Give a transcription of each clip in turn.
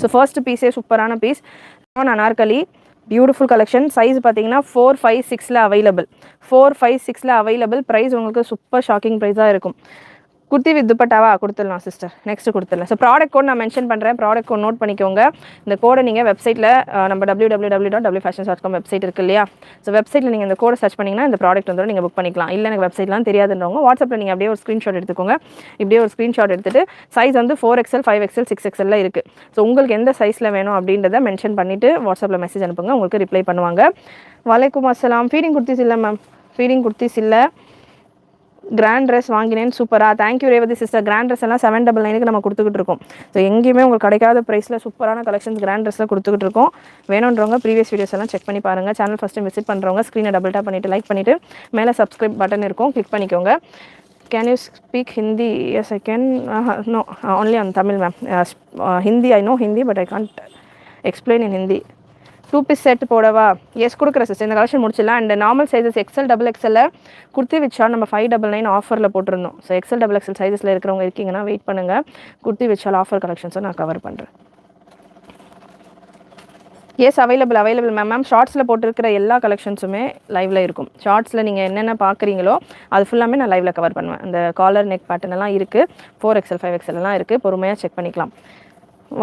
So first பீஸே சூப்பரான piece anarkali beautiful collection. Size பார்த்தீங்கன்னா 4-5-6 அவைலபிள். 4-5-6 அவைலபிள். ப்ரைஸ் உங்களுக்கு சூப்பர் ஷாக்கிங் ப்ரைஸாக இருக்கும். குர்த்தி வித் துப்பட்டாவா கொடுத்துடலாம் சிஸ்டர். நெக்ஸ்ட் கொடுத்துடலாம். ஸோ ப்ராடக்ட் கோட் நான் மென்ஷன் பண்ணுறேன். ப்ராடக்ட் கோட் நோட் பண்ணிக்கோங்க. இந்த கோடை நீங்கள் வெப்சைட்டில் நம்ம www.wfashions.com வெப்சைட் இருக்கு இல்லையா, ஸோ வெப்சைட்டில் நீங்கள் இந்த கோடை சர்ச் பண்ணிங்கன்னா இந்த ப்ராடக்ட் வந்து நீங்கள் புக் பண்ணிக்கலாம். இல்லை எனக்கு வெப்சைட்லாம் தெரியாதுன்றவங்க வாட்ஸ்அப்பில் நீங்கள் அப்படியே ஒரு ஸ்க்ரீன்ஷாட் எடுத்துக்கோங்க. இப்படியே ஒரு ஸ்க்ரீன்ஷாட் எடுத்துகிட்டு சைஸ் வந்து 4XL 5XL 6XL இருக்குது. ஸோ உங்களுக்கு எந்த சைஸில் வேணும் அப்படின்றத மென்ஷன் பண்ணிவிட்டு வாட்ஸ்அப்பில் மெசேஜ் அனுப்புங்க. உங்களுக்கு ரிப்ளை பண்ணுவாங்க. வலைக்கும் அஸ்ஸலாம். ஃபீடிங் குர்த்திஸ் இல்லை மேம், ஃபீடிங் குர்த்திஸ் இல்லை. கிராண்ட் ட்ரெஸ் வாங்கினேன் சூப்பராக. Thank you Revathi sister. Grand dress எல்லாம் 799க்கு நம்ம கொடுத்துக்கிட்டு இருக்கோம். ஸோ எங்கேயுமே உங்களுக்கு கிடைக்காத ப்ரைஸில் சூப்பரான கலெக்ஷன்ஸ் கிராண்ட் ட்ரெஸ்ஸில் கொடுத்துக்கிட்டு இருக்கோம். வேணுன்றவங்க ப்ரீவியஸ் வீடியோஸ் எல்லாம் செக் பண்ணி பாருங்கள். சேனல் ஃபஸ்ட்டு விசிட் பண்ணுறவங்க ஸ்க்ரீனை டபுள் டேப் பண்ணிவிட்டு லைக் பண்ணிவிட்டு மேலே சப்ஸ்கிரைப் பட்டன் இருக்கும், கிளிக் பண்ணிக்கோங்க. Can you speak Hindi? Yes I can. No, only on Tamil ma'am. Hindi I know Hindi but I can't explain in Hindi. 2 piece set போடவா? எஸ் கொடுக்குறேன் சிஸ்டர். இந்த கலெக்ஷன் முடிச்சிடலாம். And normal sizes XL XXL kurti விச்சா நம்ம 599 ஆஃபரில் போட்டிருந்தோம். ஸோ XL XXL சைஸில் இருக்கிறவங்க இருக்கீங்கன்னா வெயிட் பண்ணுங்கள். குர்த்தி விச்சால் ஆஃபர் கலெக்ஷன்ஸை நான் கவர் பண்ணுறேன். Yes available ma'am. ஷார்ட்ஸில் போட்டிருக்கிற எல்லா கலெக்ஷன்ஸுமே லைவில் இருக்கும். ஷார்ட்ஸில் நீங்கள் என்னென்ன பார்க்குறீங்களோ அது ஃபுல்லாமே நான் லைவில் கவர் பண்ணுவேன். அந்த காலர் நெக் பேட்டர்ன் எல்லாம் இருக்குது. 4XL 5XL எல்லாம் இருக்குது. பொறுமையாக செக் பண்ணிக்கலாம்.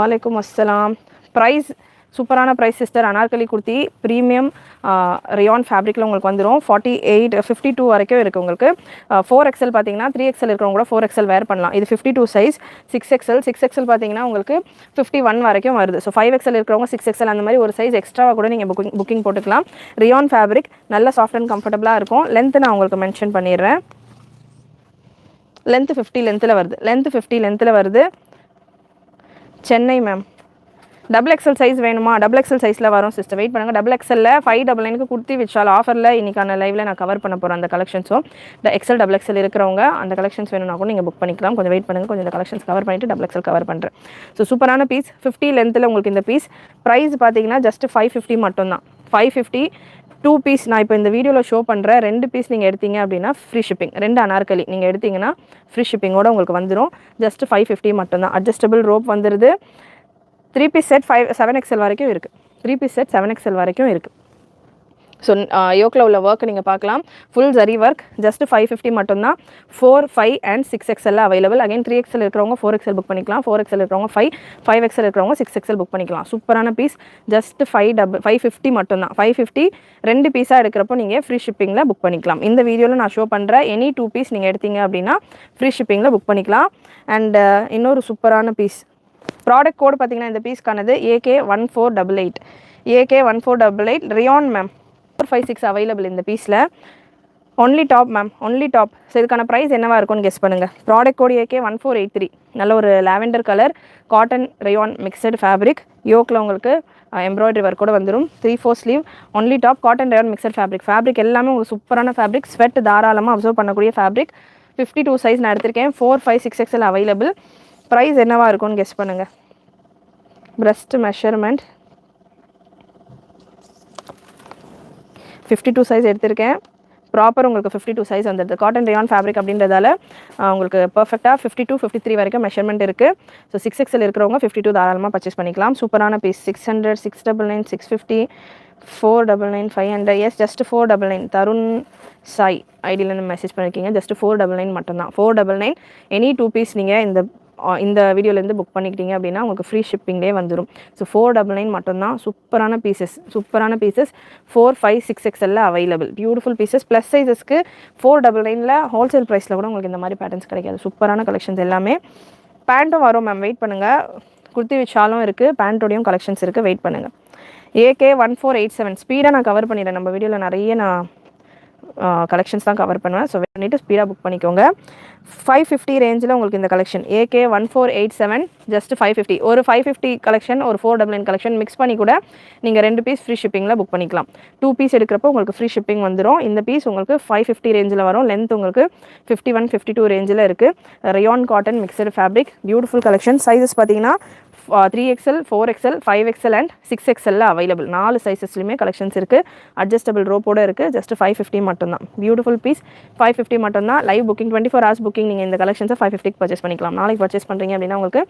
வலைக்கும் அஸ்ஸலாம். ப்ரைஸ் சூப்பரான price sister. Anarkali kurti premium rayon ஃபேப்ரிக்கில் உங்களுக்கு வந்துடும். 52 வரைக்கும் இருக்குது உங்களுக்கு. 4XL பார்த்தீங்கன்னா 3XL இருக்கிறவங்க கூட 4XL வேர் பண்ணலாம். இது 52 சைஸ். 6XL பார்த்தீங்கன்னா உங்களுக்கு 51 வரைக்கும் வருது. ஸோ 5XL இருக்கிறவங்க 6XL அந்த மாதிரி ஒரு சைஸ் எக்ஸ்ட்ராவாக கூட நீங்கள் புக்கிங் போட்டுக்கலாம். ரியான் ஃபேப்ரிக் நல்ல சாஃப்ட் அண்ட் கம்ஃபர்டபுளாக இருக்கும். லென்த்து நான் உங்களுக்கு மென்ஷன் பண்ணிடுறேன். லென்த்து 50 லென்த்தில் வருது. சென்னை மேம். XXL சைஸ் வேணுமா? XXL சைஸில் வரும் சிஸ்டர். வெயிட் பண்ணுங்கள். XXL 599க்கு குர்த்தி விச்சால் ஆஃபரில் இன்றைக்கான லைவில் நான் கவர் பண்ண போகிறேன் அந்த கலெக்ஷன்ஸும். XXL இருக்கிறவங்க அந்த கலெக்ஷன்ஸ் வேணும்னா கூட நீங்கள் புக் பண்ணிக்கலாம். கொஞ்சம் வெயிட் பண்ணுங்கள். கொஞ்சம் இந்த கலெக்ஷன்ஸ் கவர் பண்ணிவிட்டு XXL கவர் பண்ணுறேன். ஸோ சூப்பரான பீஸ். 50 லென்த்தில் உங்களுக்கு இந்த பீஸ். ப்ரைஸ் பார்த்தீங்கன்னா ஜஸ்ட் 550 மட்டும்தான். 550 2 பீஸ். நான் இப்போ இந்த வீடியோவில் ஷோ பண்ணுறேன். 2 பீஸ் நீங்கள் எடுத்தீங்க அப்படின்னா ஃப்ரீ ஷிப்பிங். 2 அனார்கலி நீங்கள் எடுத்தீங்கன்னா ஃப்ரீ ஷிப்பிங்கோட உங்களுக்கு வந்துடும். ஜஸ்ட் 550 மட்டும்தான். அட்ஜஸ்டபிள் ரோப் வந்துடுது. 3 பீஸ் செட் 7XL வரைக்கும் இருக்குது. 3 பீஸ் செட் 7XL வரைக்கும் இருக்குது. ஸோ யோக்கில் உள்ள ஒர்க் நீங்கள் பார்க்கலாம். Full zari work. ஜஸ்ட் 550 மட்டும்தான். 4, 5 and 6XL available. Again 3XL இருக்கிறவங்க 4XL புக் பண்ணிக்கலாம். 4XL இருக்கிறவங்க 5XL இருக்கிறவங்க 6XL புக் பண்ணிக்கலாம். சூப்பரான பீஸ். ஜஸ்ட் 550 மட்டும்தான். 550 2 பீஸாக எடுக்கிறப்போ நீங்கள் ஃப்ரீ ஷிப்பிங்கில் புக் பண்ணிக்கலாம். இந்த வீடியோவில் நான் ஷோ பண்ணுற எனி 2 பீஸ் நீங்கள் எடுத்தீங்க அப்படின்னா ஃப்ரீ ஷிப்பிங்கில் புக் பண்ணிக்கலாம். அண்ட் இன்னொரு சூப்பரான பீஸ். ப்ராடக்ட் கோட் பார்த்தீங்கன்னா இந்த பீஸ்க்கானது AK1488. AK1488 Ryan ma'am. 456 available இந்த பீஸில். Only top ma'am, only top. So இதுக்கான ப்ரைஸ் என்னவாக இருக்கும்னு கெஸ் பண்ணுங்கள். Product code AK1483. நல்ல ஒரு lavender colour cotton rayon mixed fabric. யோக்கில் உங்களுக்கு எம்ப்ராய்டரி ஒர்க் கூட வந்துடும். 3/4 sleeve. Only top cotton rayon mixed fabric எல்லாமே உங்களுக்கு சூப்பரான ஃபேப்ரிக். ஸ்வெட் தாராளமாக அப்சர்வ் பண்ணக்கூடிய ஃபேப்ரிக். 52 சைஸ் நான் எடுத்திருக்கேன். 4, 5, 6XL அவைலபிள். ப்ரைஸ் என்னவாக இருக்கும்னு கெஸ் பண்ணுங்கள். பிரஸ்ட் மெஷர்மெண்ட் 52 சைஸ் எடுத்திருக்கேன். ப்ராப்பர் உங்களுக்கு 52 சைஸ் வந்துடுது. காட்டன் ரியான் ஃபேப்ரிக் அப்படின்றதால உங்களுக்கு பர்ஃபெக்டாக 52, 53 வரைக்கும் மெஷர்மெண்ட் இருக்குது. ஸோ 6XL இருக்கிறவங்க 52 தாராளமாக பர்ச்சேஸ் பண்ணிக்கலாம். சூப்பரான piece. 600, 699, 650, 499, 500. Yes just 499. Tarun Sai ஐடியில் மெசேஜ் பண்ணியிருக்கீங்க. ஜஸ்ட் 499 மட்டும்தான். 499 எனி 2 பீஸ் நீங்கள் இந்த வீடியோலேருந்து புக் பண்ணிக்கிட்டீங்க அப்படின்னா உங்களுக்கு ஃப்ரீ ஷிப்பிங்லேயே வந்துடும். ஸோ 499 மட்டும்தான். சூப்பரான pieces 4, 5, 6XL available. Beautiful pieces. Plus சைஸஸ்க்கு 499 ஹோல்சேல் ப்ரைஸில் கூட உங்களுக்கு இந்த மாதிரி பேட்டர்ன்ஸ் கிடைக்காது. சூப்பரான கலெக்ஷன்ஸ் எல்லாமே. பேண்ட்டும் வரும் மேம், வெயிட் பண்ணுங்கள். குர்த்தி விச்சாலும் இருக்குது, பேண்ட்டோடையும் கலெக்ஷன்ஸ் இருக்குது, வெயிட் பண்ணுங்கள். AK1487 ஸ்பீடாக நான் கவர் பண்ணிடுறேன். நம்ம வீடியோவில் நிறைய நான் கலெக்ஷன்ஸ் தான் கவர் பண்ணுவேன். ஸோ பண்ணிவிட்டு ஸ்பீடாக புக் பண்ணிக்கோங்க. 550 ரேஞ்சில் உங்களுக்கு இந்த கலெக்ஷன் AK1487 ஜஸ்ட் 550. ஒரு 550 கலெக்ஷன் ஒரு 499 கலெக்ஷன் மிக்ஸ் பண்ணி கூட நீங்கள் 2 பீஸ் ஃப்ரீ ஷிப்பிங்கில் புக் பண்ணிக்கலாம். 2 பீஸ் எடுக்கிறப்போ உங்களுக்கு ஃப்ரீ ஷிப்பிங் வந்துடும். இந்த பீஸ் உங்களுக்கு 550 ரேஞ்சில் வரும். லென்த் உங்களுக்கு 51, 52 ரேஞ்சில் இருக்குது. Rayon cotton mixed fabric. Beautiful collection. Sizes பார்த்தீங்கன்னா 3XL 4XL 5XL and 6XL available. 4 சைஸஸ்லையுமே கலெக்ஷன்ஸ் இருக்குது. அட்ஜஸ்டபிள் ரோப்போட இருக்குது. ஜஸ்ட் 550 மட்டும்தான். Beautiful piece. 550 மட்டும்தான். Live booking 24 hours booking. நீங்கள் இந்த கலெக்ஷன்ஸை 550 பர்ச்சேஸ் பண்ணிக்கலாம். நாளைக்கு பர்ச்சேஸ் பண்ணுறீங்க அப்படின்னா உங்களுக்கு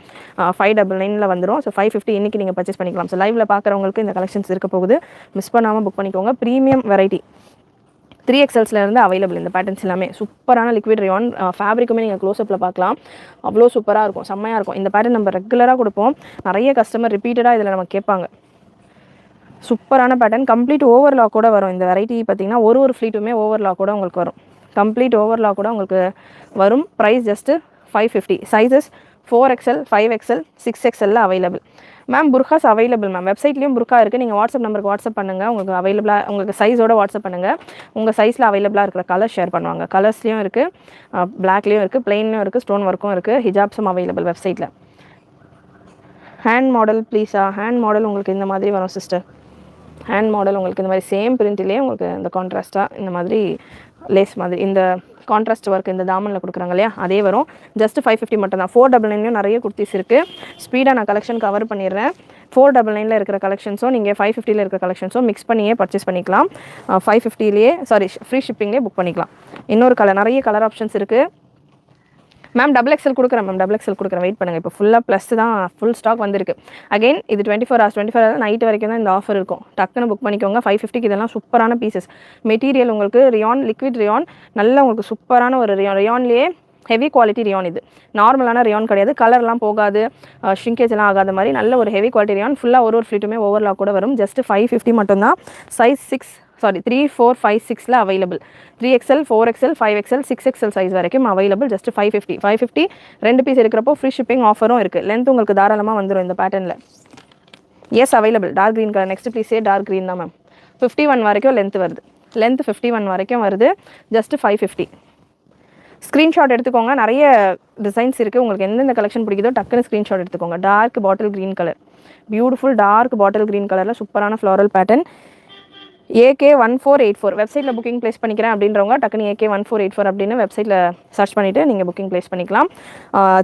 599 வந்துடும். ஸோ 550 இன்றைக்கி நீங்கள் பர்ச்சேஸ் பண்ணிக்கலாம். ஸோ லைவில் பார்க்குறவங்களுக்கு இந்த கலெக்ஷன்ஸ் இருக்க போகுது. மிஸ் பண்ணாமல் புக் பண்ணிக்கோங்க. ப்ரீமியம் வெரைட்டி 3XLஸ்லேருந்து அவைலபிள். இந்த பேட்டர்ன்ஸ் எல்லாமே சூப்பரான லிக்விட் ரயான். ஃபேப்ரிக்குமே நீங்கள் க்ளோஸ்அப்பில் பார்க்கலாம். அவ்வளோ சூப்பராக இருக்கும், செம்மையாக இருக்கும். இந்த பேட்டர்ன் நம்ம ரெகுலராக கொடுப்போம். நிறைய கஸ்டமர் ரிப்பீட்டடாக இதில் நம்ம கேட்பாங்க. சூப்பரான பேட்டர்ன். கம்ப்ளீட் ஓவர்லாக்கோட வரும். இந்த வெரைட்டி பார்த்தீங்கன்னா ஒரு ஃப்ளீட்டுமே ஓவர்லாக்கோட உங்களுக்கு வரும். கம்ப்ளீட் ஓவர்லாக்கோட உங்களுக்கு வரும். Price just 550. சைஸஸ் 4XL 5XL 6XL available. Ma'am புர்காஸ் அவைலபிள் மேம். வெப்சைட்லேயும் புர்கா இருக்குது. நீங்கள் வாட்ஸ்அப் நம்பருக்கு வாட்ஸ்அப் பண்ணுங்கள். உங்களுக்கு அவைலபிளாக உங்களுக்கு சைஸோட வாட்ஸ்அப் பண்ணுங்கள். உங்கள் சைஸில் அவைலபிளாக இருக்கிற கலர் ஷேர் பண்ணுவாங்க. கலர்ஸ்லேயும் இருக்குது, பிளாக்லேயும் இருக்குது, பிளெயின்லையும் இருக்குது, ஸ்டோன் ஒர்க்கும் இருக்குது. ஹிஜாப்ஸும் அவைலபிள் வெப்சைட்டில். ஹேண்ட் மாடல் ப்ளீஸா. ஹேண்ட் மாடல் உங்களுக்கு இந்த மாதிரி வரும் சிஸ்டர். ஹேண்ட் மாடல் உங்களுக்கு இந்த மாதிரி சேம் பிரிண்ட்லேயே உங்களுக்கு இந்த கான்ட்ராஸ்ட்டாக இந்த மாதிரி லேஸ் மாதிரி இந்த கான்ட்ராஸ்ட் ஒர்க் இந்த தாமனில் கொடுக்குறாங்க இல்லையா, அதே வரும். ஜஸ்ட் 550 மட்டும் தான். 499 நிறைய குர்த்திஸ் இருக்குது. ஸ்பீடாக நான் கலெக்ஷன் கவர் பண்ணிடுறேன். 499 இருக்கிற கலெக்ஷன்ஸும் நீங்கள் 550 இருக்கிற கலெக்ஷன்ஸும் மிக்ஸ் பண்ணியே பர்ச்சேஸ் பண்ணிக்கலாம். 550லேயே ஃப்ரீ ஷிப்பிங்லேயே புக் பண்ணிக்கலாம். இன்னொரு கலர், நிறைய கலர் ஆப்ஷன்ஸ் இருக்குது. மேம் XXL கொடுக்குறேன் மேம். XXL கொடுக்குறேன். வெயிட் பண்ணுங்கள். இப்போ ஃபுல்லாக ப்ளஸ் தான், ஃபுல் ஸ்டாக் வந்திருக்கு. அகைன் இது 24 hours நைட் வரைக்கும் தான் இந்த ஆஃபர் இருக்கும். டக்குன்னு புக் பண்ணிக்கோங்க. 550க்கு இதெல்லாம் சூப்பரான பீசஸ். மெட்டீரியல் உங்களுக்கு ரியான், லிக்விட் ரியான், நல்ல உங்களுக்கு சூப்பரான ஒரு ரியான்லேயே ஹெவி குவாலிட்டி ரியான். இது நார்மலான ரியான் கிடையாது. கலர்லாம் போகாது, ஷ்ரிங்கேஜ் எல்லாம் ஆகாத மாதிரி நல்ல ஒரு ஹெவி குவாலிட்டி ரியான். ஃபுல்லாக ஒரு ஃப்ளீட்டுமே ஓவர்லாக் கூட வரும். ஜஸ்ட் 550 மட்டும்தான். சைஸ் 3, 4, 5, 6ல available. 3XL 4XL 5XL 6XL size வரைக்கும் அவைலபிள். ஜஸ்ட் 550 2 பீஸ் எடுக்கிறப்போ ஃப்ரீ ஷிப்பிங் ஆஃபரும் இருக்குது. லென்த் உங்களுக்கு தாராளமாக வந்துடும் இந்த பேட்டர்னில். Yes available. Dark green colour. Next ப்ளீஸே டார்க் க்ரீன் தான் மேம். 51 வரைக்கும் லென்த் வருது. லென்த் 51 வரைக்கும் வருது. ஜஸ்ட் 550. ஸ்க்ரீன்ஷாட் எடுத்துக்கோங்க. நிறைய டிசைன்ஸ் இருக்குது. உங்களுக்கு எந்தெந்த கலெக்ஷன் பிடிக்குதோ டக்குன்னு ஸ்க்ரீன்ஷாட் எடுத்துக்கோங்க. Dark bottle green colour. Beautiful dark bottle green கலரில் சூப்பரான ஃப்ளாரல் பேட்டர்ன். AK1484 வெப்சைட்டில் புக்கிங் ப்ளேஸ் பண்ணிக்கிறேன் அப்படின்றவங்க டக்குனு AK1484 அப்படின்னு வெப்சைட்டில் சர்ச் பண்ணிவிட்டு நீங்கள் புக்கிங் ப்ளேஸ் பண்ணிக்கலாம்.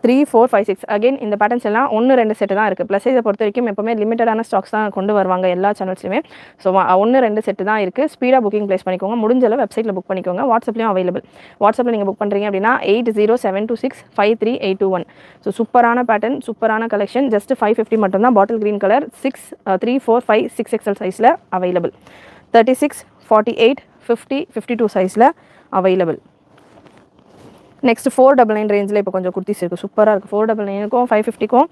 3, 4, 5, 6 அகைன் இந்த பேட்டர்ன்ஸ் எல்லாம் 1-2 செட்டு தான் இருக்குது. ப்ளஸ் சைஸை பொறுத்த வரைக்கும் எப்போவுமே லிமிட்டடான ஸ்டாக்ஸ் தான் கொண்டு வருவாங்க எல்லா சேனல்ஸ்லையுமே. ஸோ 1-2 செட்டு தான் இருக்குது. ஸ்பீடாக புக்கிங் ப்ளேஸ் பண்ணிக்கோங்க. முடிஞ்சளவு வெப்சைட்டில் புக் பண்ணிக்கோங்க. வாட்ஸ்அப்லேயும் அவைலபிள். வாட்ஸ்அப்பில் நீங்கள் புக் பண்ணுறீங்க அப்படின்னா 8072653821. ஸோ சூப்பரான பேட்டர்ன், சூப்பரான கலெக்ஷன். ஜஸ்ட் 550 மட்டும்தான். பாட்டில் க்ரீன் கலர் 3, 4, 5, 6XL சைஸில் அவைலபிள். 36, 48, 50, 52 சைஸில் அவைலபிள். நெக்ஸ்ட் 499 ரேஞ்சில் இப்போ கொஞ்சம் குர்த்திஸ் இருக்குது. சூப்பராக இருக்குது. 499க்கும் 550க்கும்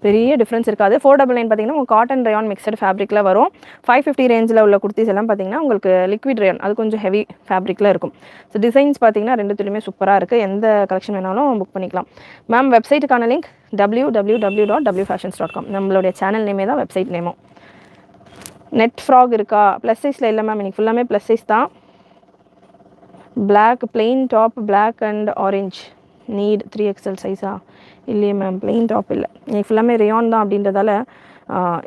பெரிய டிஃப்ரென்ஸ் இருக்காது. 499 பார்த்தீங்கன்னா உங்களுக்கு காட்டன் ரயான் மிக்சட் ஃபேப்ரிக்கில் வரும். 550 ரேஞ்சில் உள்ள குர்த்திஸ் எல்லாம் பார்த்தீங்கன்னா உங்களுக்கு லிக்விட் ரயான், அது கொஞ்சம் ஹெவி ஃபேப்ரிக்கில் இருக்கும். ஸோ டிசைன்ஸ் பார்த்தீங்கன்னா ரெண்டுத்துலையுமே சூப்பராக இருக்குது. எந்த கலெக்ஷன் வேணாலும் புக் பண்ணிக்கலாம். மேம் வெப்சைட்டுக்கான லிங்க் www.wfashions.com. நம்மளுடைய சேனல் நேமே தான் வெப்சைட் நேமும். நெட் ஃப்ராக் இருக்கா? ப்ளஸ் சைஸில் இல்லை மேம். இன்றைக்கி ஃபுல்லாமே ப்ளஸ் சைஸ் தான். Black plain top, black and orange. Need 3XL சைஸா? இல்லையே மேம், பிளெயின் டாப் இல்லை. இன்றைக்கி ஃபுல்லாமே ரியான் தான் அப்படின்றதால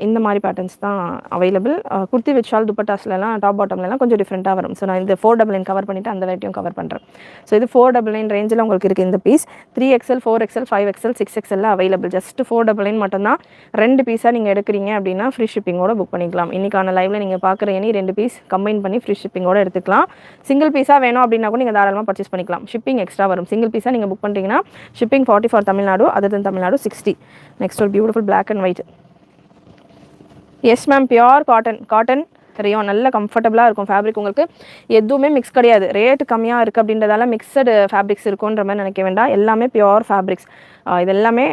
இந்த மாதிரி பேட்டர்ன்ஸ் தான் அவைலபிள். குர்த்தி வித் ஷால் துப்பட்டாஸ்லாம் டாப் பாட்டம்லாம் கொஞ்சம் டிஃப்ரெண்ட்டாக வரும். ஸோ நான் இந்த 499 கவர் பண்ணிவிட்டு அந்த வெரைட்டியும் கவர் பண்ணுறேன். ஸோ இது 499 ரேஞ்சில் உங்களுக்கு இருக்குது இந்த piece. 3XL 4XL 5XL 6XL available. Just 499 மட்டும்தான். 2 பீஸாக நீங்கள் எடுக்கிறீங்க அப்படின்னா ஃப்ரீ ஷிப்பிங்கோட புக் பண்ணிக்கலாம். இன்றைக்கான லைவில் நீங்கள் பார்க்குற 2 பீஸ் கம்பைன் பண்ணி ஃப்ரீ ஷிப்பிங்கோட எடுத்துக்கலாம். சிங்கிள் பீஸாக வேணும் அப்படின்னா கூட நீங்கள் தாராளமாக பர்ச்சேஸ் பண்ணிக்கலாம். ஷிப்பிங் எக்ஸ்ட்ரா வரும். சிங்கிள் பீஸாக நீங்கள் புக் பண்ணுறீங்கன்னா shipping 40 for Tamil Nadu, other than Tamil Nadu 60. Next ஒரு beautiful black and white. Yes ma'am, pure cotton rayon. நல்ல கம்ஃபர்டபுளாக இருக்கும் ஃபேப்ரிக். உங்களுக்கு எதுவுமே மிக்ஸ் கிடையாது. ரேட்டு கம்மியாக இருக்குது அப்படின்றதால மிக்சடு ஃபேப்ரிக்ஸ் இருக்குன்ற மாதிரி நினைக்க வேண்டாம். எல்லாமே பியோர் ஃபேப்ரிக்ஸ். இது எல்லாமே